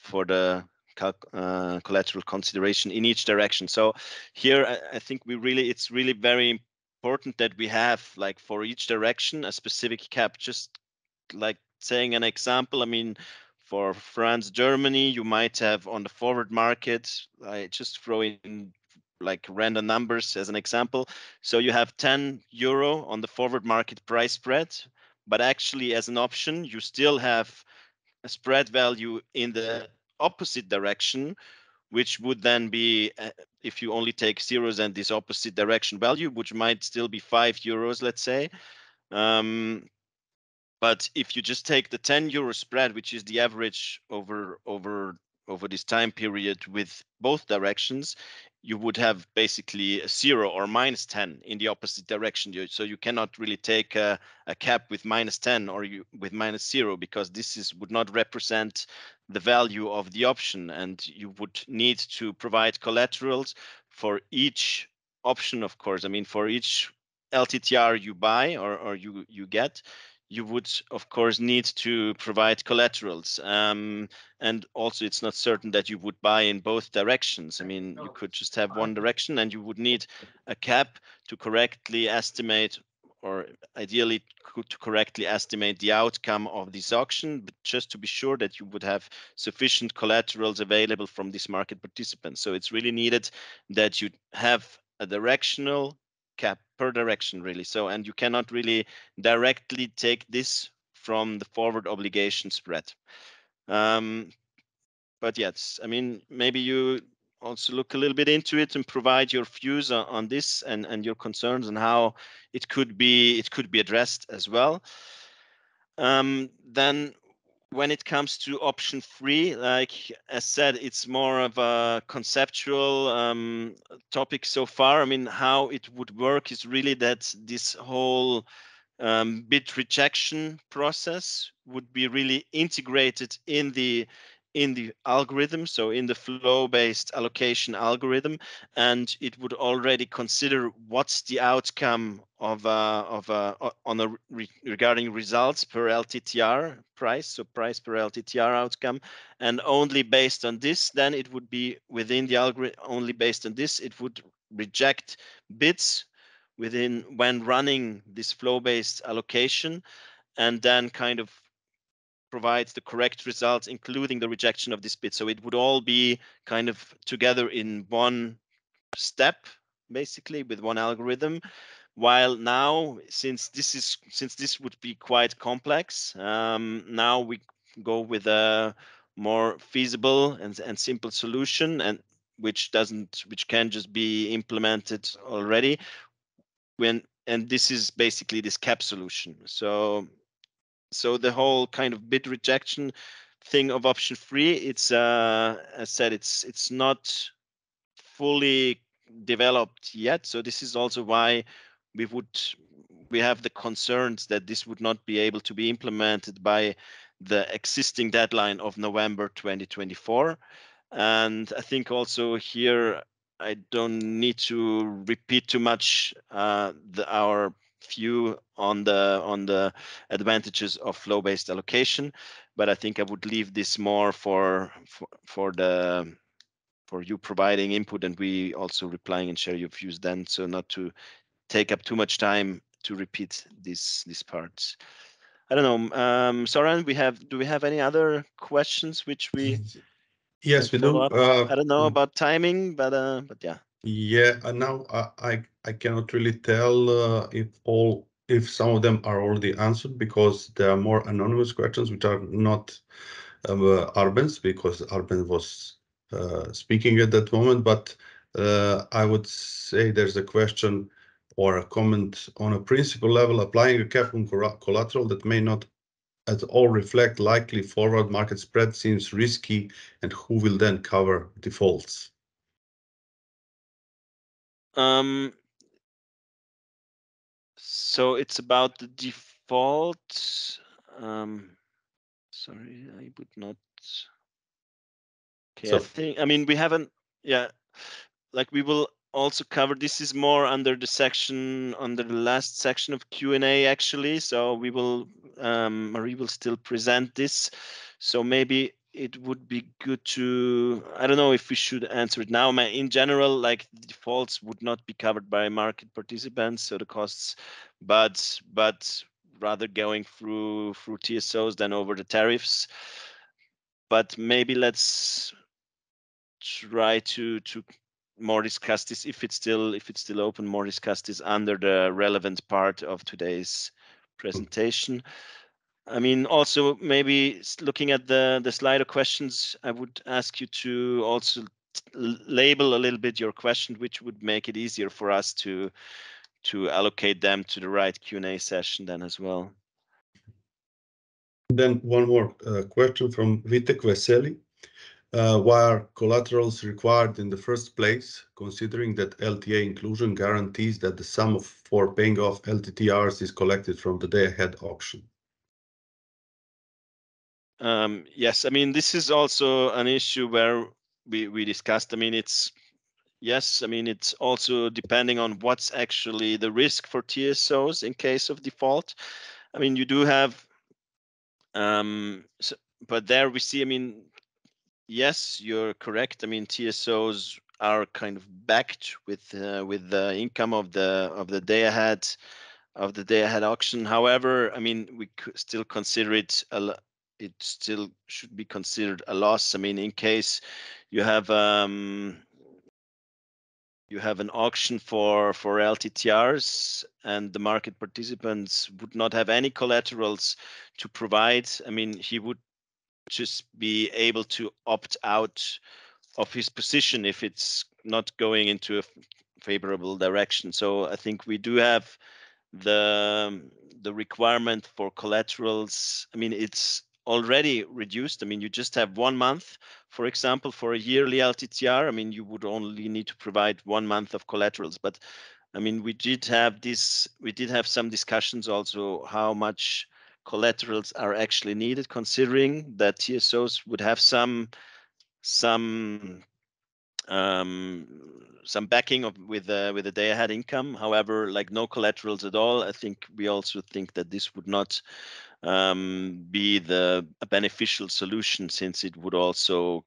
for the collateral consideration in each direction. So here I think it's really very important that we have like for each direction a specific cap. Just like saying an example, I mean, for France, Germany, you might have on the forward market, I just throw in like random numbers as an example. So you have 10 euro on the forward market price spread, but actually as an option, you still have a spread value in the opposite direction, which would then be, if you only take zeros and this opposite direction value, which might still be 5 euros, let's say. But if you just take the 10 euro spread, which is the average over this time period with both directions, you would have basically a 0 or -10 in the opposite direction. So you cannot really take a cap with -10 or with -0, because this would not represent the value of the option, and you would need to provide collaterals for each option, of course. I mean, for each LTTR you buy or you get, you would of course need to provide collaterals, and also it's not certain that you would buy in both directions. I mean, you could just have one direction, and you would need a cap to correctly estimate, or ideally to correctly estimate the outcome of this auction, but just to be sure that you would have sufficient collaterals available from these market participants. So it's really needed that you have a directional cap per direction, really. So, and you cannot really directly take this from the forward obligation spread. But yes, I mean, maybe you also look a little bit into it and provide your views on this and your concerns and how it could be addressed as well. Then when it comes to option 3, like as said, it's more of a conceptual topic so far. I mean, how it would work is really that this whole bid rejection process would be really integrated in the algorithm, so in the flow-based allocation algorithm, and it would already consider what's the outcome of regarding results per LTTR price, so price per LTTR outcome, and only based on this, then it would be within the algorithm. Only based on this, it would reject bids when running this flow-based allocation, and then kind of provides the correct results, including the rejection of this bid. So it would all be kind of together in one step, basically, with one algorithm. While now, since this would be quite complex, now we go with a more feasible and simple solution, and which can just be implemented already. And this is basically this cap solution. So the whole kind of bid rejection thing of option 3, it's as I said, it's not fully developed yet. So this is also why we have the concerns that this would not be able to be implemented by the existing deadline of November 2024. And I think also here I don't need to repeat too much our view on the advantages of flow-based allocation, but I think I would leave this more for you providing input, and we also replying and share your views then, so not to take up too much time to repeat these parts. I don't know, Soren, do we have any other questions which we Yes, we do. I don't know about timing, but yeah. Yeah, now I cannot really tell if some of them are already answered, because there are more anonymous questions which are not Arben's, because Arben was speaking at that moment. But I would say there's a question or a comment on a principle level. Applying a cap on collateral that may not at all reflect likely forward market spread seems risky, and who will then cover defaults? So it's about the default. Sorry, I would not. Okay, So, I mean, we haven't. Yeah, like we will also cover. This is more under the last section of Q&A actually. So we will. Marie will still present this. So maybe it would be good to, I don't know if we should answer it now. In general, like the defaults would not be covered by market participants, so the costs, but rather going through TSOs than over the tariffs. But maybe let's try to more discuss this, if it's still open, more discuss this under the relevant part of today's presentation. I mean, also maybe looking at the Slido questions, I would ask you to also label a little bit your question, which would make it easier for us to allocate them to the right Q&A session then as well. Then one more question from Vitek Veseli. were collaterals required in the first place, considering that LTA inclusion guarantees that the sum for paying off LTTRs is collected from the day-ahead auction? Yes, I mean, this is also an issue where we discussed. I mean, it's also depending on what's actually the risk for TSOs in case of default. I mean, you do have, but there we see, I mean, yes, you're correct. I mean, TSOs are kind of backed with the income of the day ahead auction. However, I mean, we could still consider it it still should be considered a loss. I mean, in case you have an auction for LTTRs and the market participants would not have any collaterals to provide. I mean, he would just be able to opt out of his position if it's not going into a favorable direction. So I think we do have the requirement for collaterals. I mean, it's already reduced. I mean, you just have 1 month, for example, for a yearly LTTR. I mean, you would only need to provide 1 month of collaterals. But I mean, we did have some discussions also how much collaterals are actually needed, considering that TSOs would have some backing with the day ahead income. However, like no collaterals at all, I think we also think that this would not be a beneficial solution, since it would also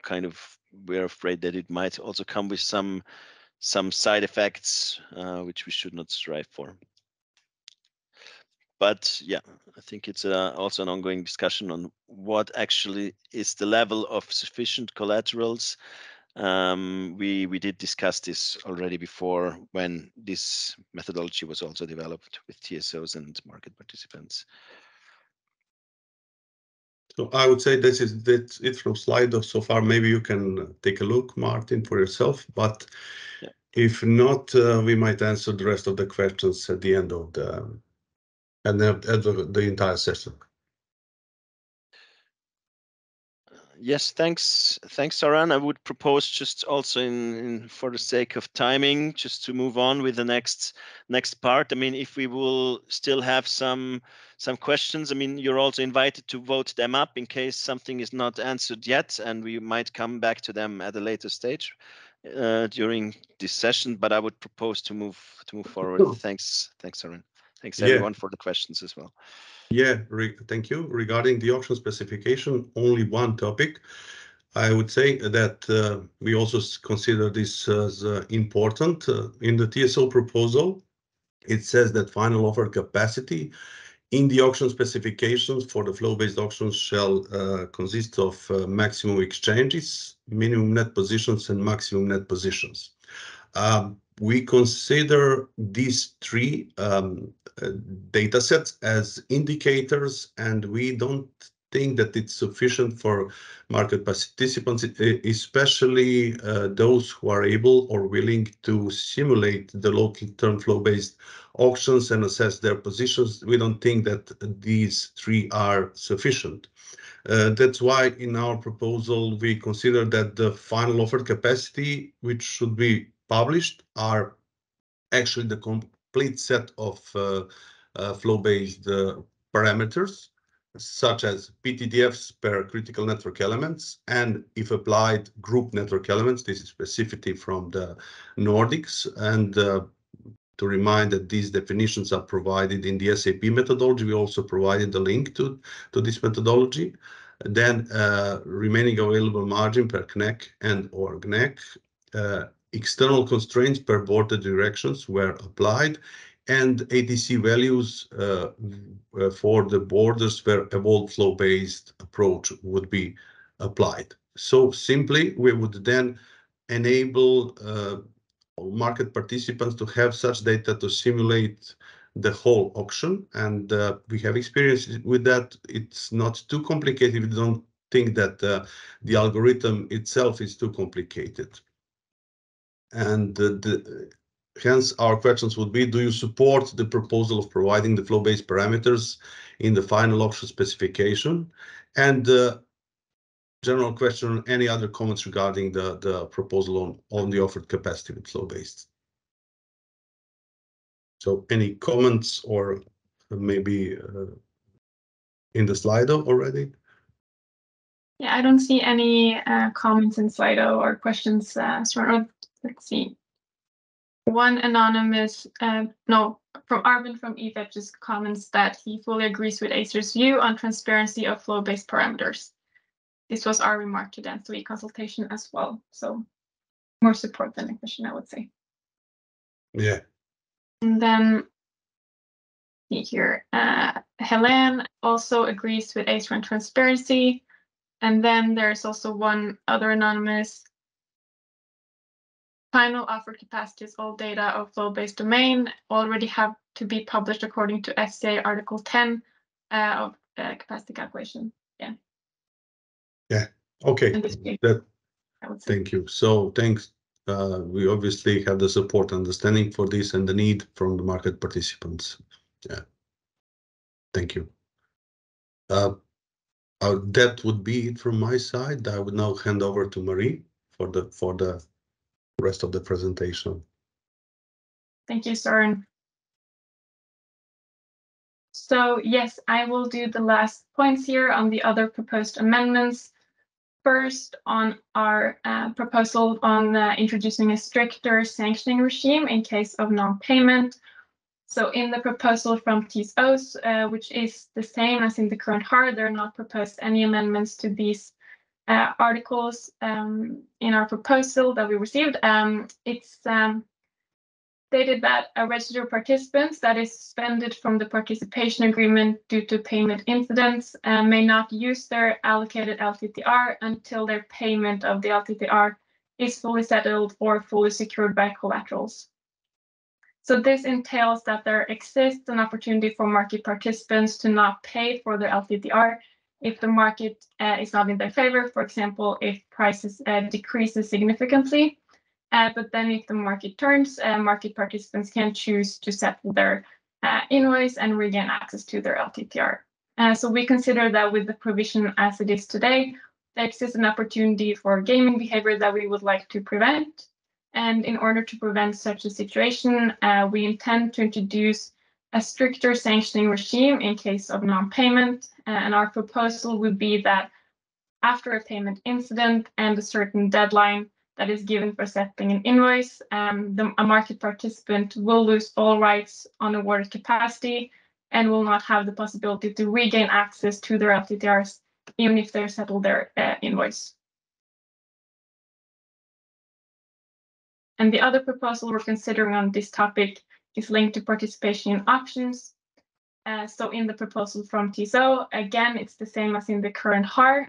we're afraid that it might also come with some side effects which we should not strive for. But yeah, I think it's also an ongoing discussion on what actually is the level of sufficient collaterals. We did discuss this already before, when this methodology was also developed with TSOs and market participants. So I would say that's it from Slido so far. Maybe you can take a look, Martin, for yourself. But yeah, if not, we might answer the rest of the questions at the end of the entire session. Yes, thanks, Zoran. I would propose, just also for the sake of timing, just to move on with the next part. I mean, if we will still have some questions, I mean, you're also invited to vote them up in case something is not answered yet, and we might come back to them at a later stage during this session. But I would propose to move forward. Sure. Thanks, Zoran. Thanks everyone for the questions as well. Yeah, thank you. Regarding the auction specification, only one topic. I would say that we also consider this as important. In the TSO proposal, it says that final offer capacity in the auction specifications for the flow-based auctions shall consist of maximum exchanges, minimum net positions, and maximum net positions. We consider these three data sets as indicators, and we don't think that it's sufficient for market participants, especially those who are able or willing to simulate the long-term flow-based auctions and assess their positions. We don't think that these three are sufficient. That's why in our proposal, we consider that the final offered capacity, which should be published, are actually the complete set of flow-based parameters, such as PTDFs per critical network elements, and if applied, group network elements. This is specificity from the Nordics. And to remind that these definitions are provided in the SAP methodology, we also provided the link to this methodology. Then remaining available margin per CNEC and or GNEC, external constraints per border directions were applied, and ATC values for the borders where evolved flow-based approach would be applied. So simply, we would then enable market participants to have such data to simulate the whole auction, and we have experience with that. It's not too complicated. We don't think that the algorithm itself is too complicated. And hence our questions would be, do you support the proposal of providing the flow-based parameters in the final auction specification? And general question. Any other comments regarding the proposal on the offered capacity with flow-based? So any comments or maybe in the Slido already? Yeah, I don't see any comments in Slido or questions. Let's see. One anonymous, no, from Arvin from EVEP just comments that he fully agrees with Acer's view on transparency of flow-based parameters. This was our remark to the N3 consultation as well. So more support than a question, I would say. Yeah. And then here, Helene also agrees with Acer on transparency. And then there's also one other anonymous. Final offered capacities, all data of flow-based domain already have to be published according to FCA Article 10 of capacity calculation. Yeah. Yeah. Okay. That, I would say. Thank you. So thanks. We obviously have the support understanding for this and the need from the market participants. Yeah. Thank you. That would be it from my side. I would now hand over to Marie for the rest of the presentation. Thank you, Søren. So yes, I will do the last points here on the other proposed amendments. First, on our proposal on introducing a stricter sanctioning regime in case of non-payment. So in the proposal from TSOs, which is the same as in the current HAR, there are not proposed any amendments to these articles in our proposal that we received. It's stated that a registered participant that is suspended from the participation agreement due to payment incidents may not use their allocated LTTR until their payment of the LTTR is fully settled or fully secured by collaterals. So this entails that there exists an opportunity for market participants to not pay for their LTTR if the market is not in their favor, for example, if prices decreases significantly. But then if the market turns, market participants can choose to settle their invoice and regain access to their LTTR. So we consider that with the provision as it is today, there exists an opportunity for gaming behavior that we would like to prevent. And in order to prevent such a situation, we intend to introduce a stricter sanctioning regime in case of non-payment. And our proposal would be that after a payment incident and a certain deadline that is given for settling an invoice, a market participant will lose all rights on awarded capacity and will not have the possibility to regain access to their LTTRs, even if they settle their invoice. And the other proposal we're considering on this topic is linked to participation in auctions. So in the proposal from TSO, again, it's the same as in the current HAR.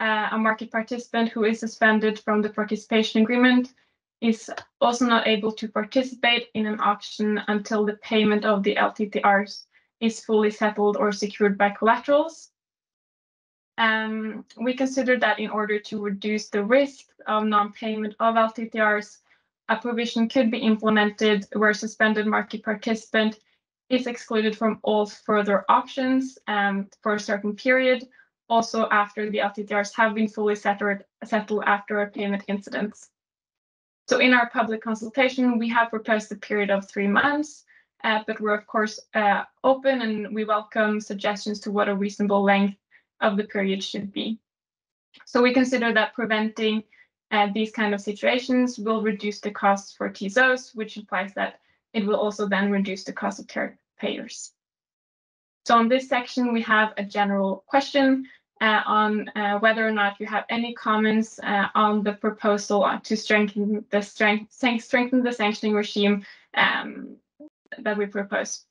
A market participant who is suspended from the participation agreement is also not able to participate in an auction until the payment of the LTTRs is fully settled or secured by collaterals. We consider that in order to reduce the risk of non-payment of LTTRs, a provision could be implemented where suspended market participant is excluded from all further auctions for a certain period, also after the LTTRs have been fully settled after a payment incident. So in our public consultation, we have proposed a period of 3 months, but we're of course open and we welcome suggestions to what a reasonable length of the period should be. So we consider that preventing these kind of situations will reduce the costs for TSOs, which implies that it will also then reduce the cost of tariff payers. So on this section, we have a general question on whether or not you have any comments on the proposal to strengthen the sanctioning regime that we propose.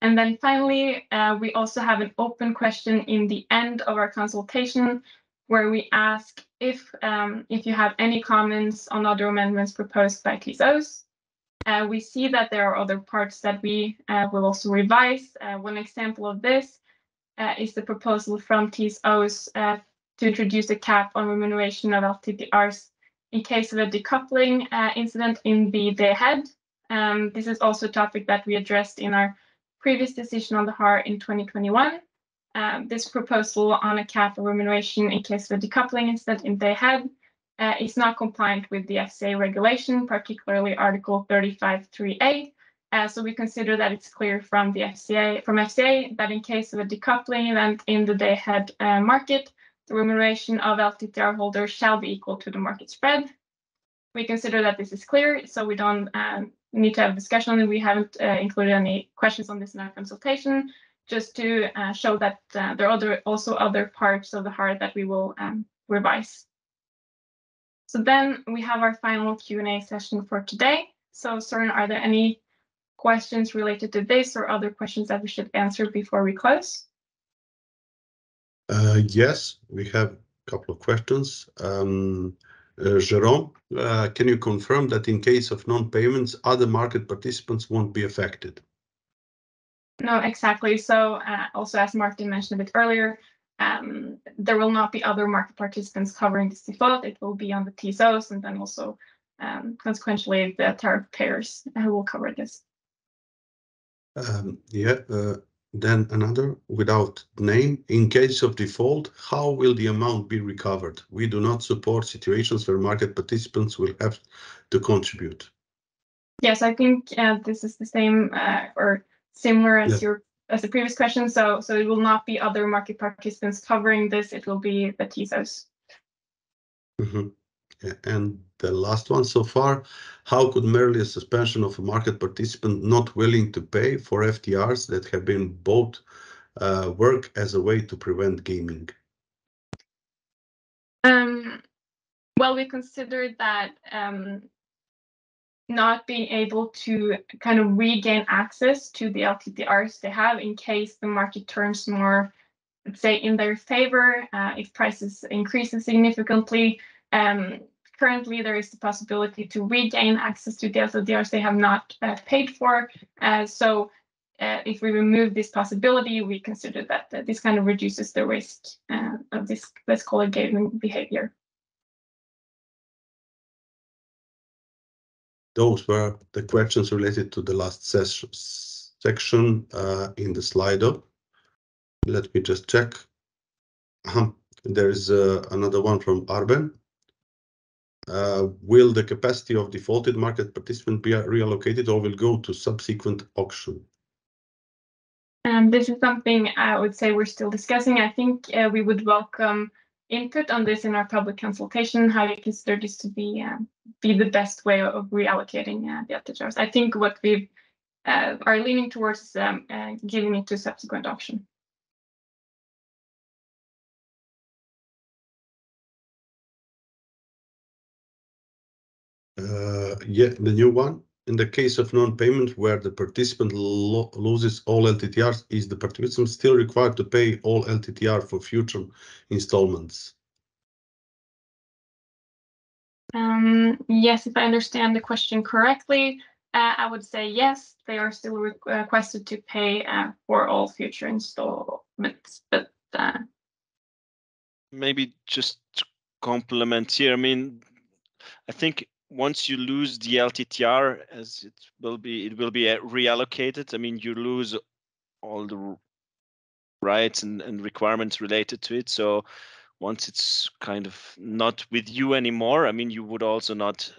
And then finally, we also have an open question in the end of our consultation where we ask if you have any comments on other amendments proposed by TSOs. We see that there are other parts that we will also revise. One example of this is the proposal from TSOs to introduce a cap on remuneration of LTTRs in case of a decoupling incident in the day ahead. This is also a topic that we addressed in our previous decision on the HAR in 2021. this proposal on a cap of remuneration in case of a decoupling instead in day ahead is not compliant with the FCA regulation, particularly Article 35.3a. So we consider that it's clear from the FCA that in case of a decoupling event in the day ahead market, the remuneration of LTTR holders shall be equal to the market spread. We consider that this is clear, so we don't need to have a discussion on it. We haven't included any questions on this in our consultation, just to show that there are also other parts of the HAR that we will revise. So then we have our final Q&A session for today. So Søren, are there any questions related to this or other questions that we should answer before we close? Yes, we have a couple of questions. Jérôme, can you confirm that in case of non-payments, other market participants won't be affected? No, exactly. So also, as Martin mentioned a bit earlier, there will not be other market participants covering this default. It will be on the TSOs and then also consequentially the tariff payers who will cover this. Then another without name. In case of default, how will the amount be recovered? We do not support situations where market participants will have to contribute. Yes, I think this is the same or similar as the previous question. So it will not be other market participants covering this. It will be the TSOs. And the last one so far, how could merely a suspension of a market participant not willing to pay for FTRs that have been bought work as a way to prevent gaming? Well, we considered that not being able to kind of regain access to the LTTRs they have in case the market turns more, let's say, in their favor, if prices increases significantly. Currently, there is the possibility to regain access to the LTTRs they have not paid for. So if we remove this possibility, we consider that this kind of reduces the risk of this, let's call it, gaming behavior. Those were the questions related to the last section in the Slido. Let me just check. There is another one from Arben. Will the capacity of defaulted market participant be reallocated or will go to subsequent auction? This is something I would say we're still discussing. I think we would welcome input on this in our public consultation, how you consider this to be the best way of reallocating the LTTRs. I think what we are leaning towards is giving it to subsequent auction. The new one. In the case of non-payment where the participant loses all LTTRs, is the participant still required to pay all LTTR for future installments? Yes, if I understand the question correctly, I would say yes, they are still requested to pay for all future installments, but maybe just to complement here, I mean, I think once you lose the LTTR, as it will be reallocated. I mean, you lose all the rights and requirements related to it. So once it's kind of not with you anymore, I mean, you would also not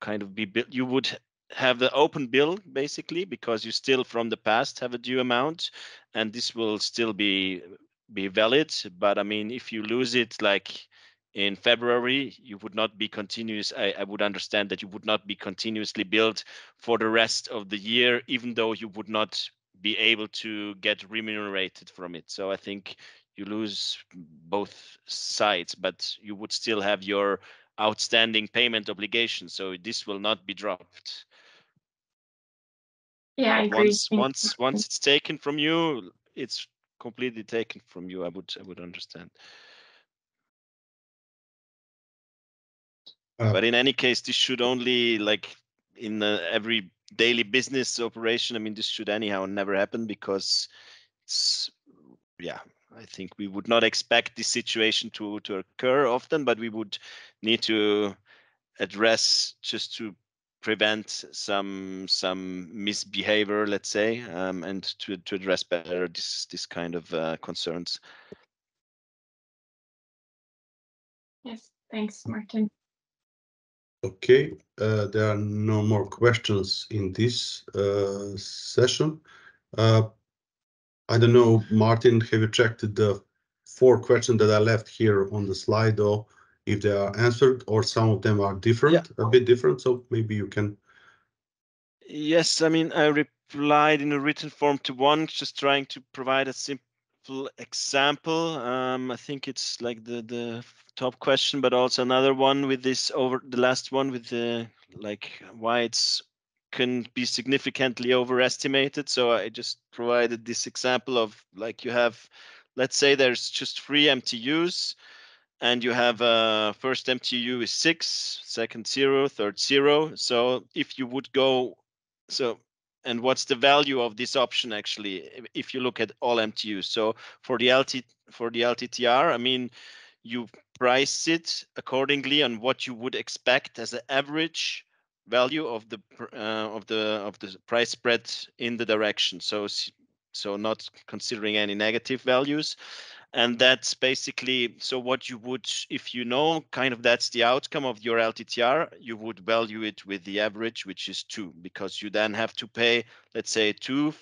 kind of be built. You would have the open bill basically because you still from the past have a due amount, and this will still be valid. But I mean, if you lose it like in February, you would not be continuous. I would understand that you would not be continuously billed for the rest of the year, even though you would not be able to get remunerated from it. So I think you lose both sides, but you would still have your outstanding payment obligation. So this will not be dropped. Yeah, I agree. Once it's taken from you, it's completely taken from you. I would understand. But in any case, this should only like in every daily business operation. I mean, this should anyhow never happen because it's, yeah, I think we would not expect this situation to occur often, but we would need to address just to prevent some misbehavior, let's say, and to address better this kind of concerns. Yes, thanks, Martin. Okay, there are no more questions in this session. I don't know, Martin, have you checked the 4 questions that I left here on the slide, or if they are answered, or some of them are different, a bit different, so maybe you can. Yes, I mean, I replied in a written form to one, just trying to provide a simple example. I think it's like the top question, but also another one with this over the last one with the like why it's can be significantly overestimated. So I just provided this example of like you have, let's say there's just 3 MTUs and you have first MTU is 6, second 0, third 0. So if you would go, so and what's the value of this option actually if you look at all MTUs? So for the LTTR, I mean, you price it accordingly on what you would expect as an average value of the price spread in the direction. So not considering any negative values. And that's basically, so what you would, if you know, kind of that's the outcome of your LTTR, you would value it with the average, which is 2, because you then have to pay, let's say €2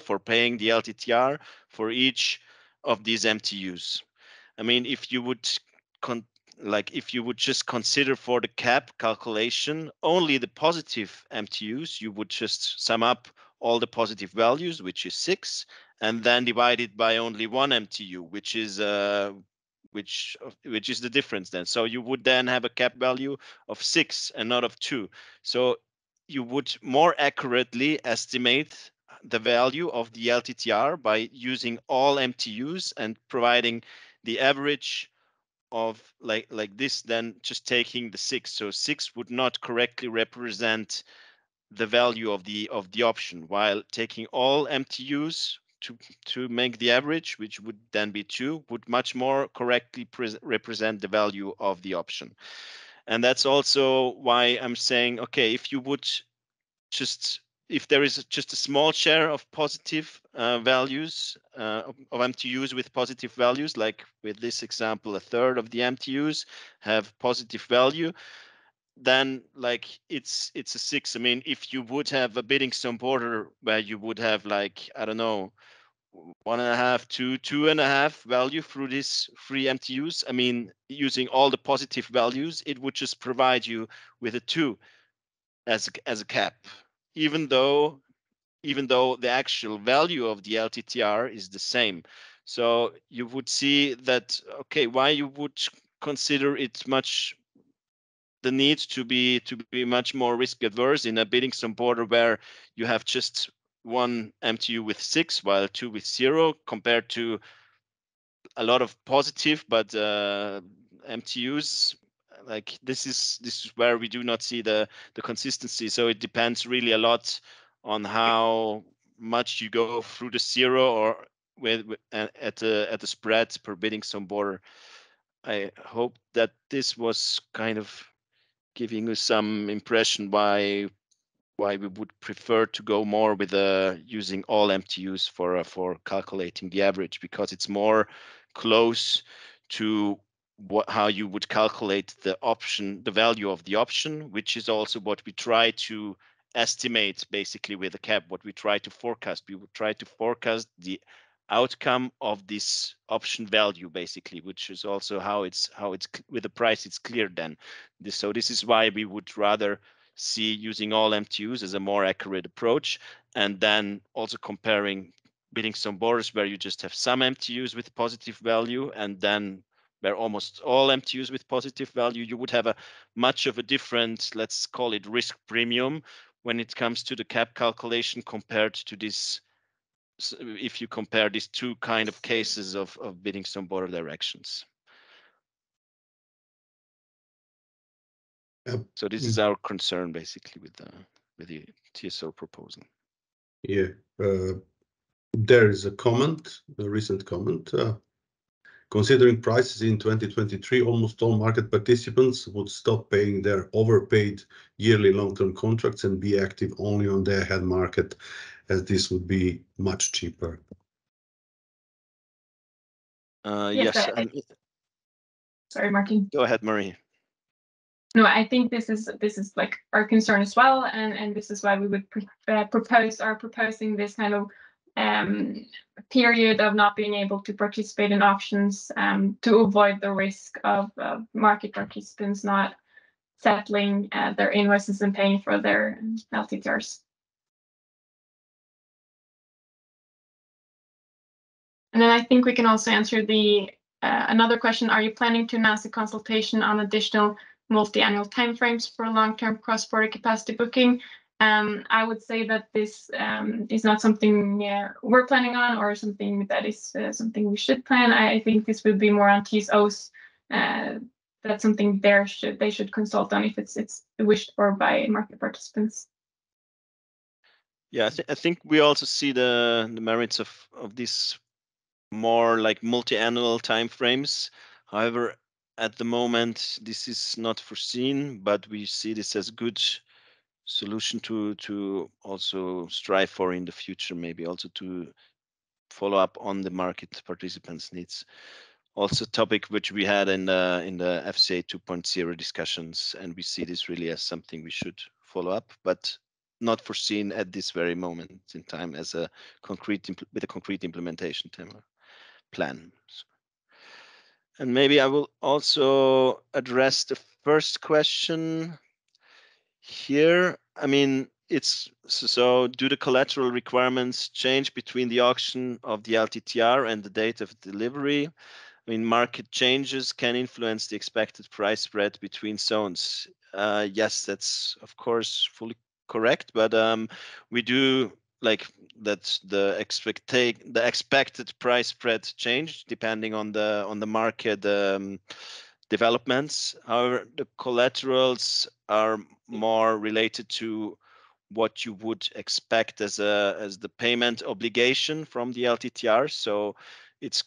for paying the LTTR for each of these MTUs. I mean, if you would if you would just consider for the cap calculation only the positive MTUs, you would just sum up all the positive values, which is 6, and then divide it by only 1 MTU, which is the difference then. So you would then have a cap value of 6 and not of 2. So you would more accurately estimate the value of the LTTR by using all MTUs and providing the average of like this, then just taking the 6. So 6 would not correctly represent the value of the option, while taking all MTUs to make the average, which would then be 2, would much more correctly represent the value of the option. And that's also why I'm saying, okay, if you would just, if there is just a small share of positive values of MTUs with positive values, like with this example, a third of the MTUs have positive value, then like it's a 6. I mean, if you would have a Billingstone border where you would have like, I don't know, 1.5 to 2.5 value through these 3 MTUs, I mean, using all the positive values, it would just provide you with a 2 as a cap, even though the actual value of the LTTR is the same. So you would see that, okay, why you would consider it the need to be much more risk adverse in a Billingstone border where you have just 1 MTU with 6 while 2 with 0, compared to a lot of positive but MTUs. Like this is where we do not see the consistency. So it depends really a lot on how much you go through the 0 or at the spread per Billingstone border. I hope that this was kind of giving you some impression why we would prefer to go more with using all MTUs for calculating the average, because it's more close to how you would calculate the value of the option, which is also what we try to estimate basically with the cap. What we try to forecast, we would try to forecast the outcome of this option value basically, which is also how it's with the price. It's clear then. So this is why we would rather see using all MTUs as a more accurate approach, and then also comparing Billingstone borders where you just have some MTUs with positive value, and then where almost all MTUs with positive value, you would have a much of a different, let's call it risk premium when it comes to the cap calculation compared to this. If you compare these 2 kind of cases of Billingstone border directions. So this is our concern basically with the TSO proposal. Yeah, there is a comment, a recent comment Considering prices in 2023, almost all market participants would stop paying their overpaid yearly long-term contracts and be active only on the ahead market, as this would be much cheaper. Yes. Sorry, Martin. Go ahead, Marie. No, I think this is like our concern as well, and this is why we would proposing this kind of period of not being able to participate in auctions to avoid the risk of market participants not settling their invoices and paying for their LTTRs. And then I think we can also answer the another question: are you planning to announce a consultation on additional multi-annual timeframes for long-term cross-border capacity booking? I would say that this is not something we're planning on, or something that is something we should plan. I think this would be more on TSOs. That's something they should consult on if it's wished for by market participants. Yeah, I think we also see the merits of this more like multi-annual timeframes. However, at the moment, this is not foreseen, but we see this as a good solution to also strive for in the future, maybe also to follow up on the market participants' needs. Also a topic which we had in the FCA 2.0 discussions, and we see this really as something we should follow up, but not foreseen at this very moment in time as a concrete implementation plan. And maybe I will also address the first question here. I mean, it's so do the collateral requirements change between the auction of the LTTR and the date of delivery? I mean, market changes can influence the expected price spread between zones. Yes, that's of course fully correct, but we do like that the expected price spread change depending on the market developments. However, the collaterals are more related to what you would expect as the payment obligation from the LTTR. So it's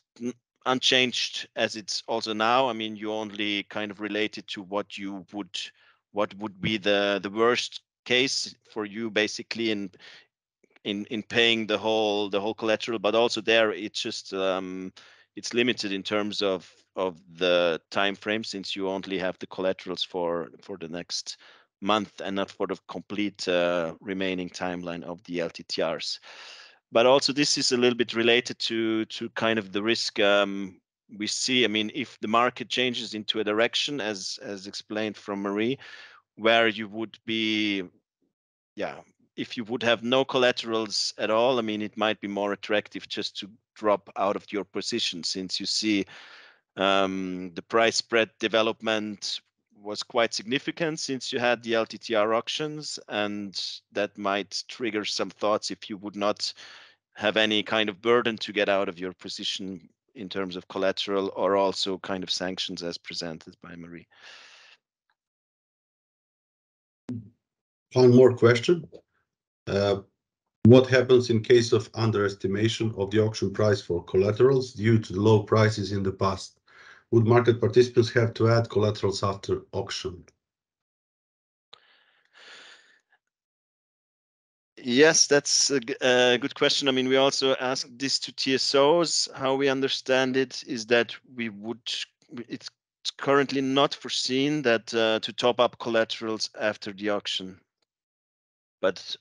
unchanged as it's also now. I mean, you only kind of related to what would be the worst case for you basically in paying the whole collateral, but also there it's just it's limited in terms of the time frame, since you only have the collaterals for the next month and not for the complete remaining timeline of the LTTRs. But also this is a little bit related to kind of the risk we see. I mean, if the market changes into a direction as explained from Marie, where you would be, if you would have no collaterals at all, I mean, it might be more attractive just to drop out of your position, since you see the price spread development was quite significant since you had the LTTR auctions, and that might trigger some thoughts if you would not have any kind of burden to get out of your position in terms of collateral, or also kind of sanctions as presented by Marie. One more question. What happens in case of underestimation of the auction price for collaterals due to the low prices in the past? Would market participants have to add collaterals after auction? Yes, that's a good question. I mean, we also asked this to TSOs. How we understand it is that it's currently not foreseen that to top up collaterals after the auction. But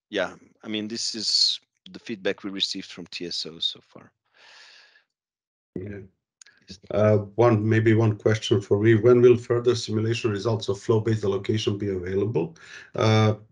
yeah, I mean, this is the feedback we received from TSOs so far. Yeah. Maybe one question for me. When will further simulation results of flow-based allocation be available?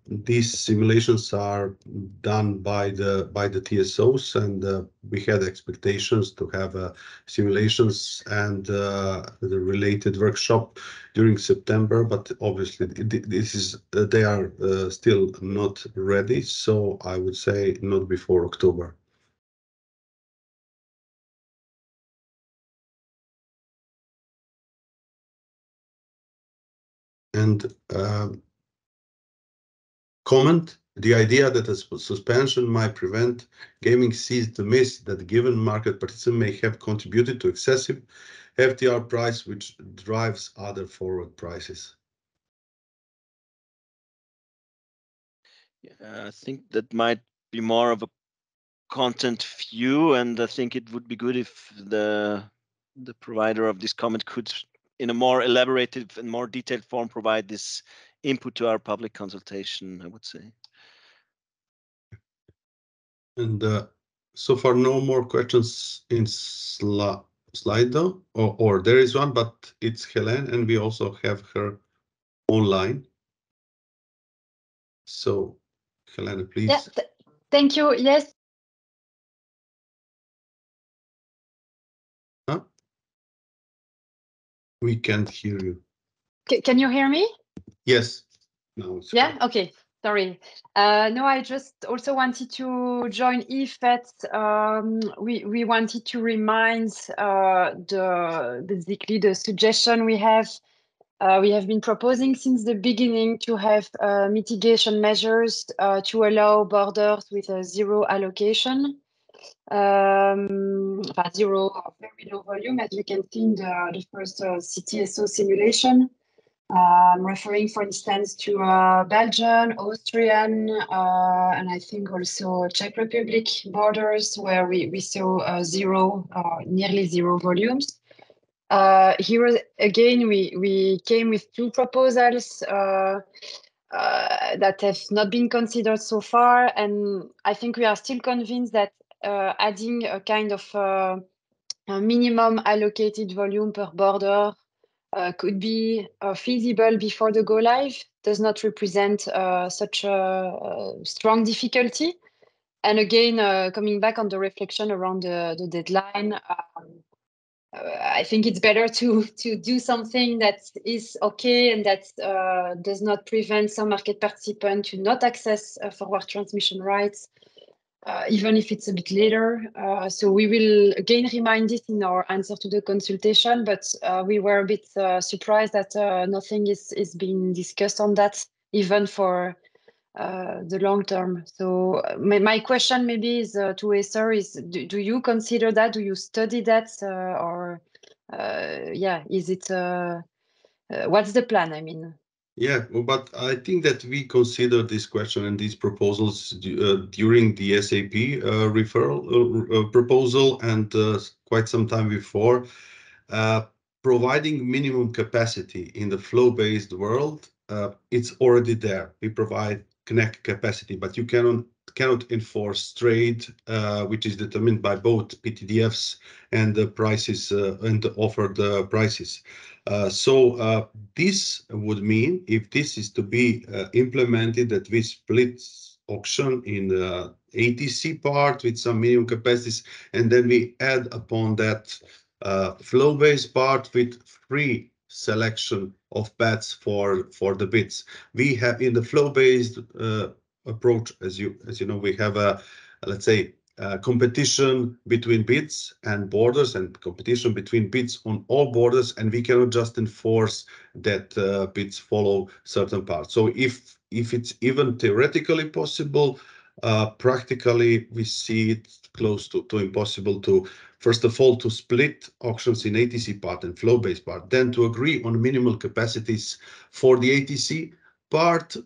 These simulations are done by the TSOs, and we had expectations to have simulations and the related workshop during September, but obviously they are still not ready. So I would say not before October. And comment The idea that a suspension might prevent gaming sees the miss that given market participant may have contributed to excessive FTR price, which drives other forward prices. Yeah, I think that might be more of a content view, and I think it would be good if the provider of this comment could, in a more elaborative and more detailed form, provide this input to our public consultation, I would say. And so far, no more questions in Slido, or there is one, but it's Helen, and we also have her online. So, Helena, please. Yeah, thank you. Yes. Huh? We can't hear you. Can you hear me? Yes. Now it's Yeah. Okay. Sorry. No, I just also wanted to join IFET. We wanted to remind basically the suggestion we have. We have been proposing since the beginning to have mitigation measures to allow borders with a zero allocation, zero or very low volume, as you can see in the first CTSO simulation. Referring, for instance, to Belgian, Austrian, and I think also Czech Republic borders, where we saw zero, nearly zero volumes. Here again, we came with two proposals that have not been considered so far, and I think we are still convinced that adding a kind of a minimum allocated volume per border could be feasible before the go live does not represent such a strong difficulty. And again, coming back on the reflection around the deadline, I think it's better to do something that is okay and that does not prevent some market participant to not access forward transmission rights, even if it's a bit later. So we will again remind this in our answer to the consultation, but we were a bit surprised that nothing is being discussed on that, even for the long term. So my question maybe is to Acer is, do you consider that? Do you study that? Or yeah, is it, what's the plan? I mean. Yeah, but I think that we considered this question and these proposals during the SAP referral proposal and quite some time before. Providing minimum capacity in the flow-based world, it's already there. We provide connect capacity, but you cannot enforce trade, which is determined by both PTDFs and the prices and the offered prices. So this would mean, if this is to be implemented, that we split auction in the ATC part with some minimum capacities, and then we add upon that flow-based part with free selection of bets for the bids. We have in the flow-based approach, as you know, we have a, let's say, competition between bids and borders, and competition between bids on all borders, and we cannot just enforce that bids follow certain parts. So if it's even theoretically possible, practically we see it close to impossible to, first of all, to split auctions in ATC part and flow-based part, then to agree on minimal capacities for the ATC part,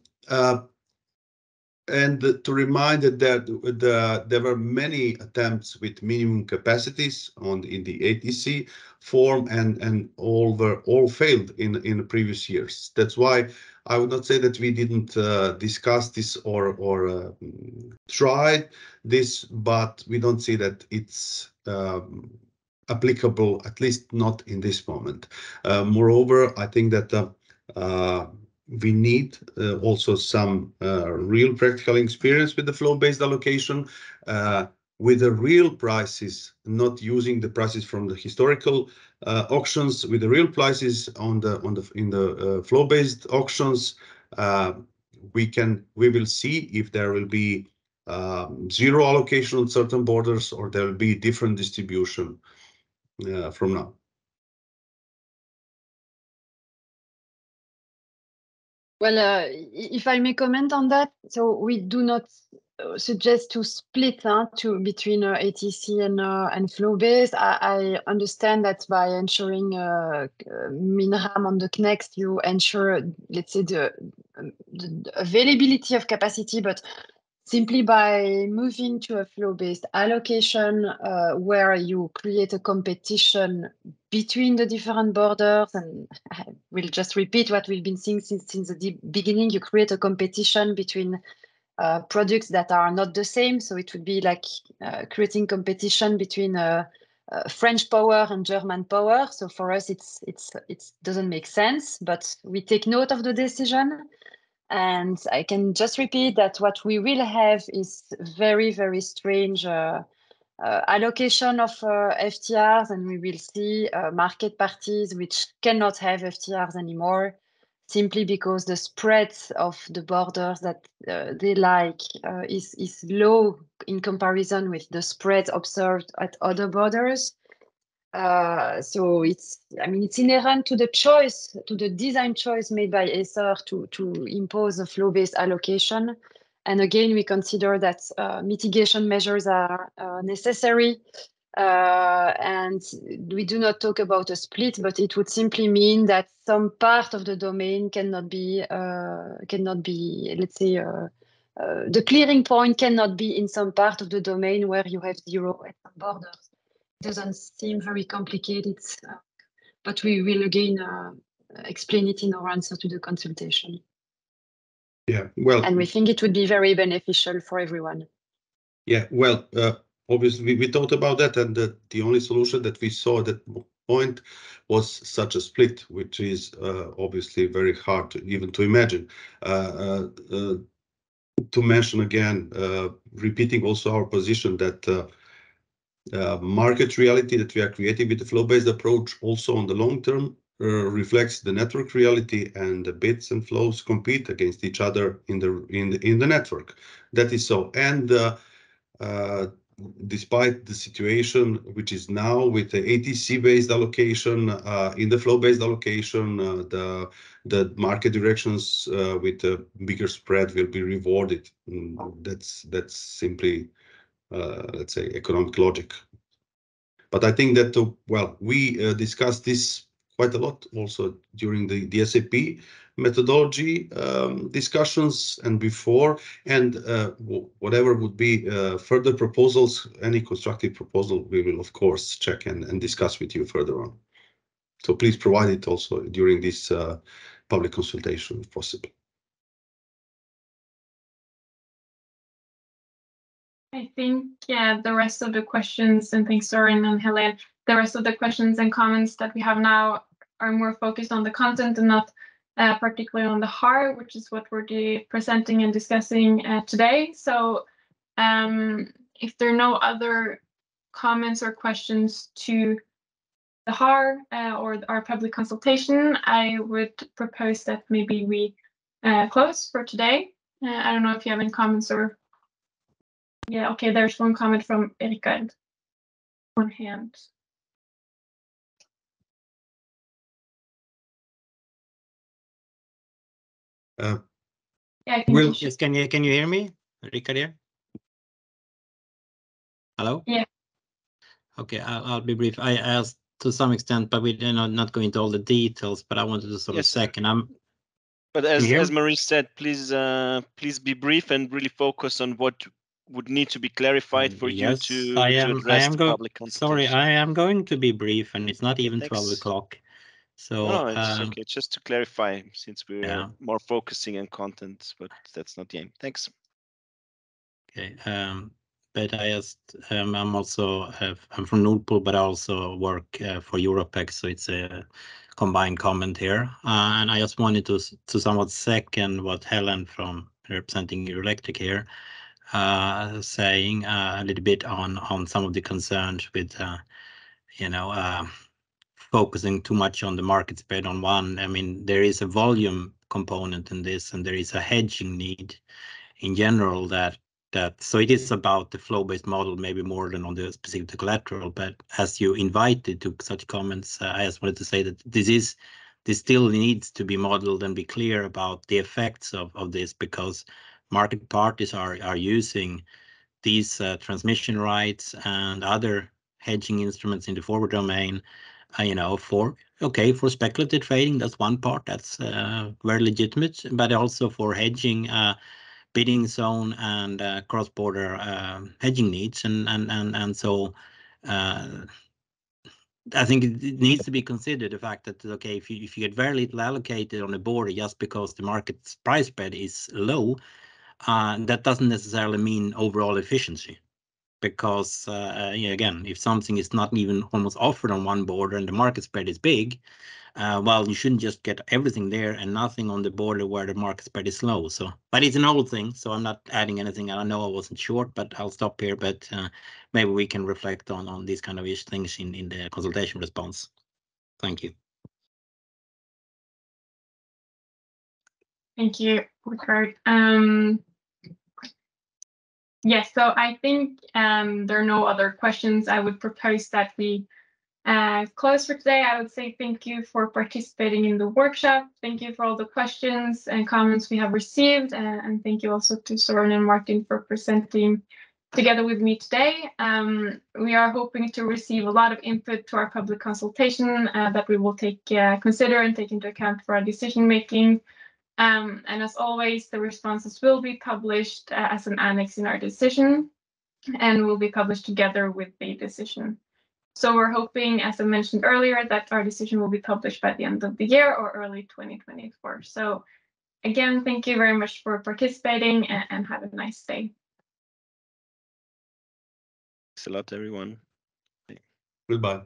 and to remind that there were many attempts with minimum capacities in the ATC form, and all failed in the previous years. That's why I would not say that we didn't discuss this or try this, but we don't see that it's applicable, at least not in this moment. Moreover, I think that we need also some real practical experience with the flow-based allocation, with the real prices, not using the prices from the historical auctions, with the real prices in the flow-based auctions. We will see if there will be zero allocation on certain borders, or there will be different distribution from now. Well, if I may comment on that, so we do not suggest to split between ATC and flow-based. I understand that by ensuring MinRAM on the Cnext, you ensure, let's say, the availability of capacity, but simply by moving to a flow-based allocation where you create a competition between the different borders, and I will just repeat what we've been seeing since the beginning, you create a competition between products that are not the same. So it would be like creating competition between French power and German power. So for us, it doesn't make sense, but we take note of the decision. And I can just repeat that what we will have is very, very strange allocation of FTRs, and we will see market parties which cannot have FTRs anymore, simply because the spread of the borders that they like is low in comparison with the spread observed at other borders. So it's inherent to the choice, to the design choice made by Acer to impose a flow-based allocation. And again, we consider that mitigation measures are necessary. And we do not talk about a split, but it would simply mean that some part of the domain cannot be, let's say, the clearing point cannot be in some part of the domain where you have zero at some borders. Doesn't seem very complicated, but we will again explain it in our answer to the consultation. Yeah, well, and we think it would be very beneficial for everyone. Yeah, well, obviously we thought about that, and the only solution that we saw at that point was such a split, which is obviously very hard to even to imagine. To mention again, repeating also our position that market reality that we are creating with the flow-based approach also on the long term reflects the network reality, and the bits and flows compete against each other in the network. That is so. And despite the situation which is now with the ATC-based allocation, in the flow-based allocation, the market directions with a bigger spread will be rewarded. That's simply, let's say, economic logic. But I think that, well, we discussed this quite a lot also during the SAP methodology discussions and before, and whatever would be further proposals, any constructive proposal, we will of course check and discuss with you further on. So please provide it also during this public consultation if possible. I think, yeah, the rest of the questions, and thanks Søren and Helen, the rest of the questions and comments that we have now are more focused on the content and not particularly on the HAR, which is what we're presenting and discussing today. So if there are no other comments or questions to the HAR or our public consultation, I would propose that maybe we close for today. I don't know if you have any comments or... Yeah, okay, there's one comment from Rikard. One hand. Yeah, yes, can you hear me, Rikard here? Hello? Yeah. Okay, I'll be brief. I asked to some extent, but we did not go into all the details, but I wanted to sort of second. But as Marie said, please be brief and really focus on what would need to be clarified for you to address the public consultation. Sorry, I am going to be brief, and it's not even 12 o'clock. So no, it's okay. Just to clarify, since we're more focusing on content, but that's not the aim. Thanks. Okay. But I asked. I'm also I'm from Nord Pool, but I also work for Europex, so it's a combined comment here. And I just wanted to somewhat second what Helen from representing Eurelectric here. Saying a little bit on some of the concerns with focusing too much on the market spread on one. I mean, there is a volume component in this, and there is a hedging need in general that so it is about the flow-based model maybe more than on the specific collateral. But as you invited to such comments, I just wanted to say that this is this still needs to be modeled and be clear about the effects of this, because market parties are using these transmission rights and other hedging instruments in the forward domain, for speculative trading. That's one part that's very legitimate, but also for hedging bidding zone and cross-border hedging needs, and so I think it needs to be considered the fact that if you get very little allocated on the border just because the market's price spread is low, that doesn't necessarily mean overall efficiency. Because again, if something is not even almost offered on one border and the market spread is big, well, you shouldn't just get everything there and nothing on the border where the market spread is low. So, but it's an old thing, so I'm not adding anything. I know I wasn't short, but I'll stop here. But maybe we can reflect on these kind of things in the consultation response. Thank you. Thank you, Rickard. Yes, so I think there are no other questions. I would propose that we close for today. I would say thank you for participating in the workshop. Thank you for all the questions and comments we have received. And thank you also to Søren and Martin for presenting together with me today. We are hoping to receive a lot of input to our public consultation that we will consider and take into account for our decision making. And as always, the responses will be published as an annex in our decision and will be published together with the decision. So we're hoping, as I mentioned earlier, that our decision will be published by the end of the year or early 2024. So again, thank you very much for participating and have a nice day. Thanks a lot, everyone. Goodbye.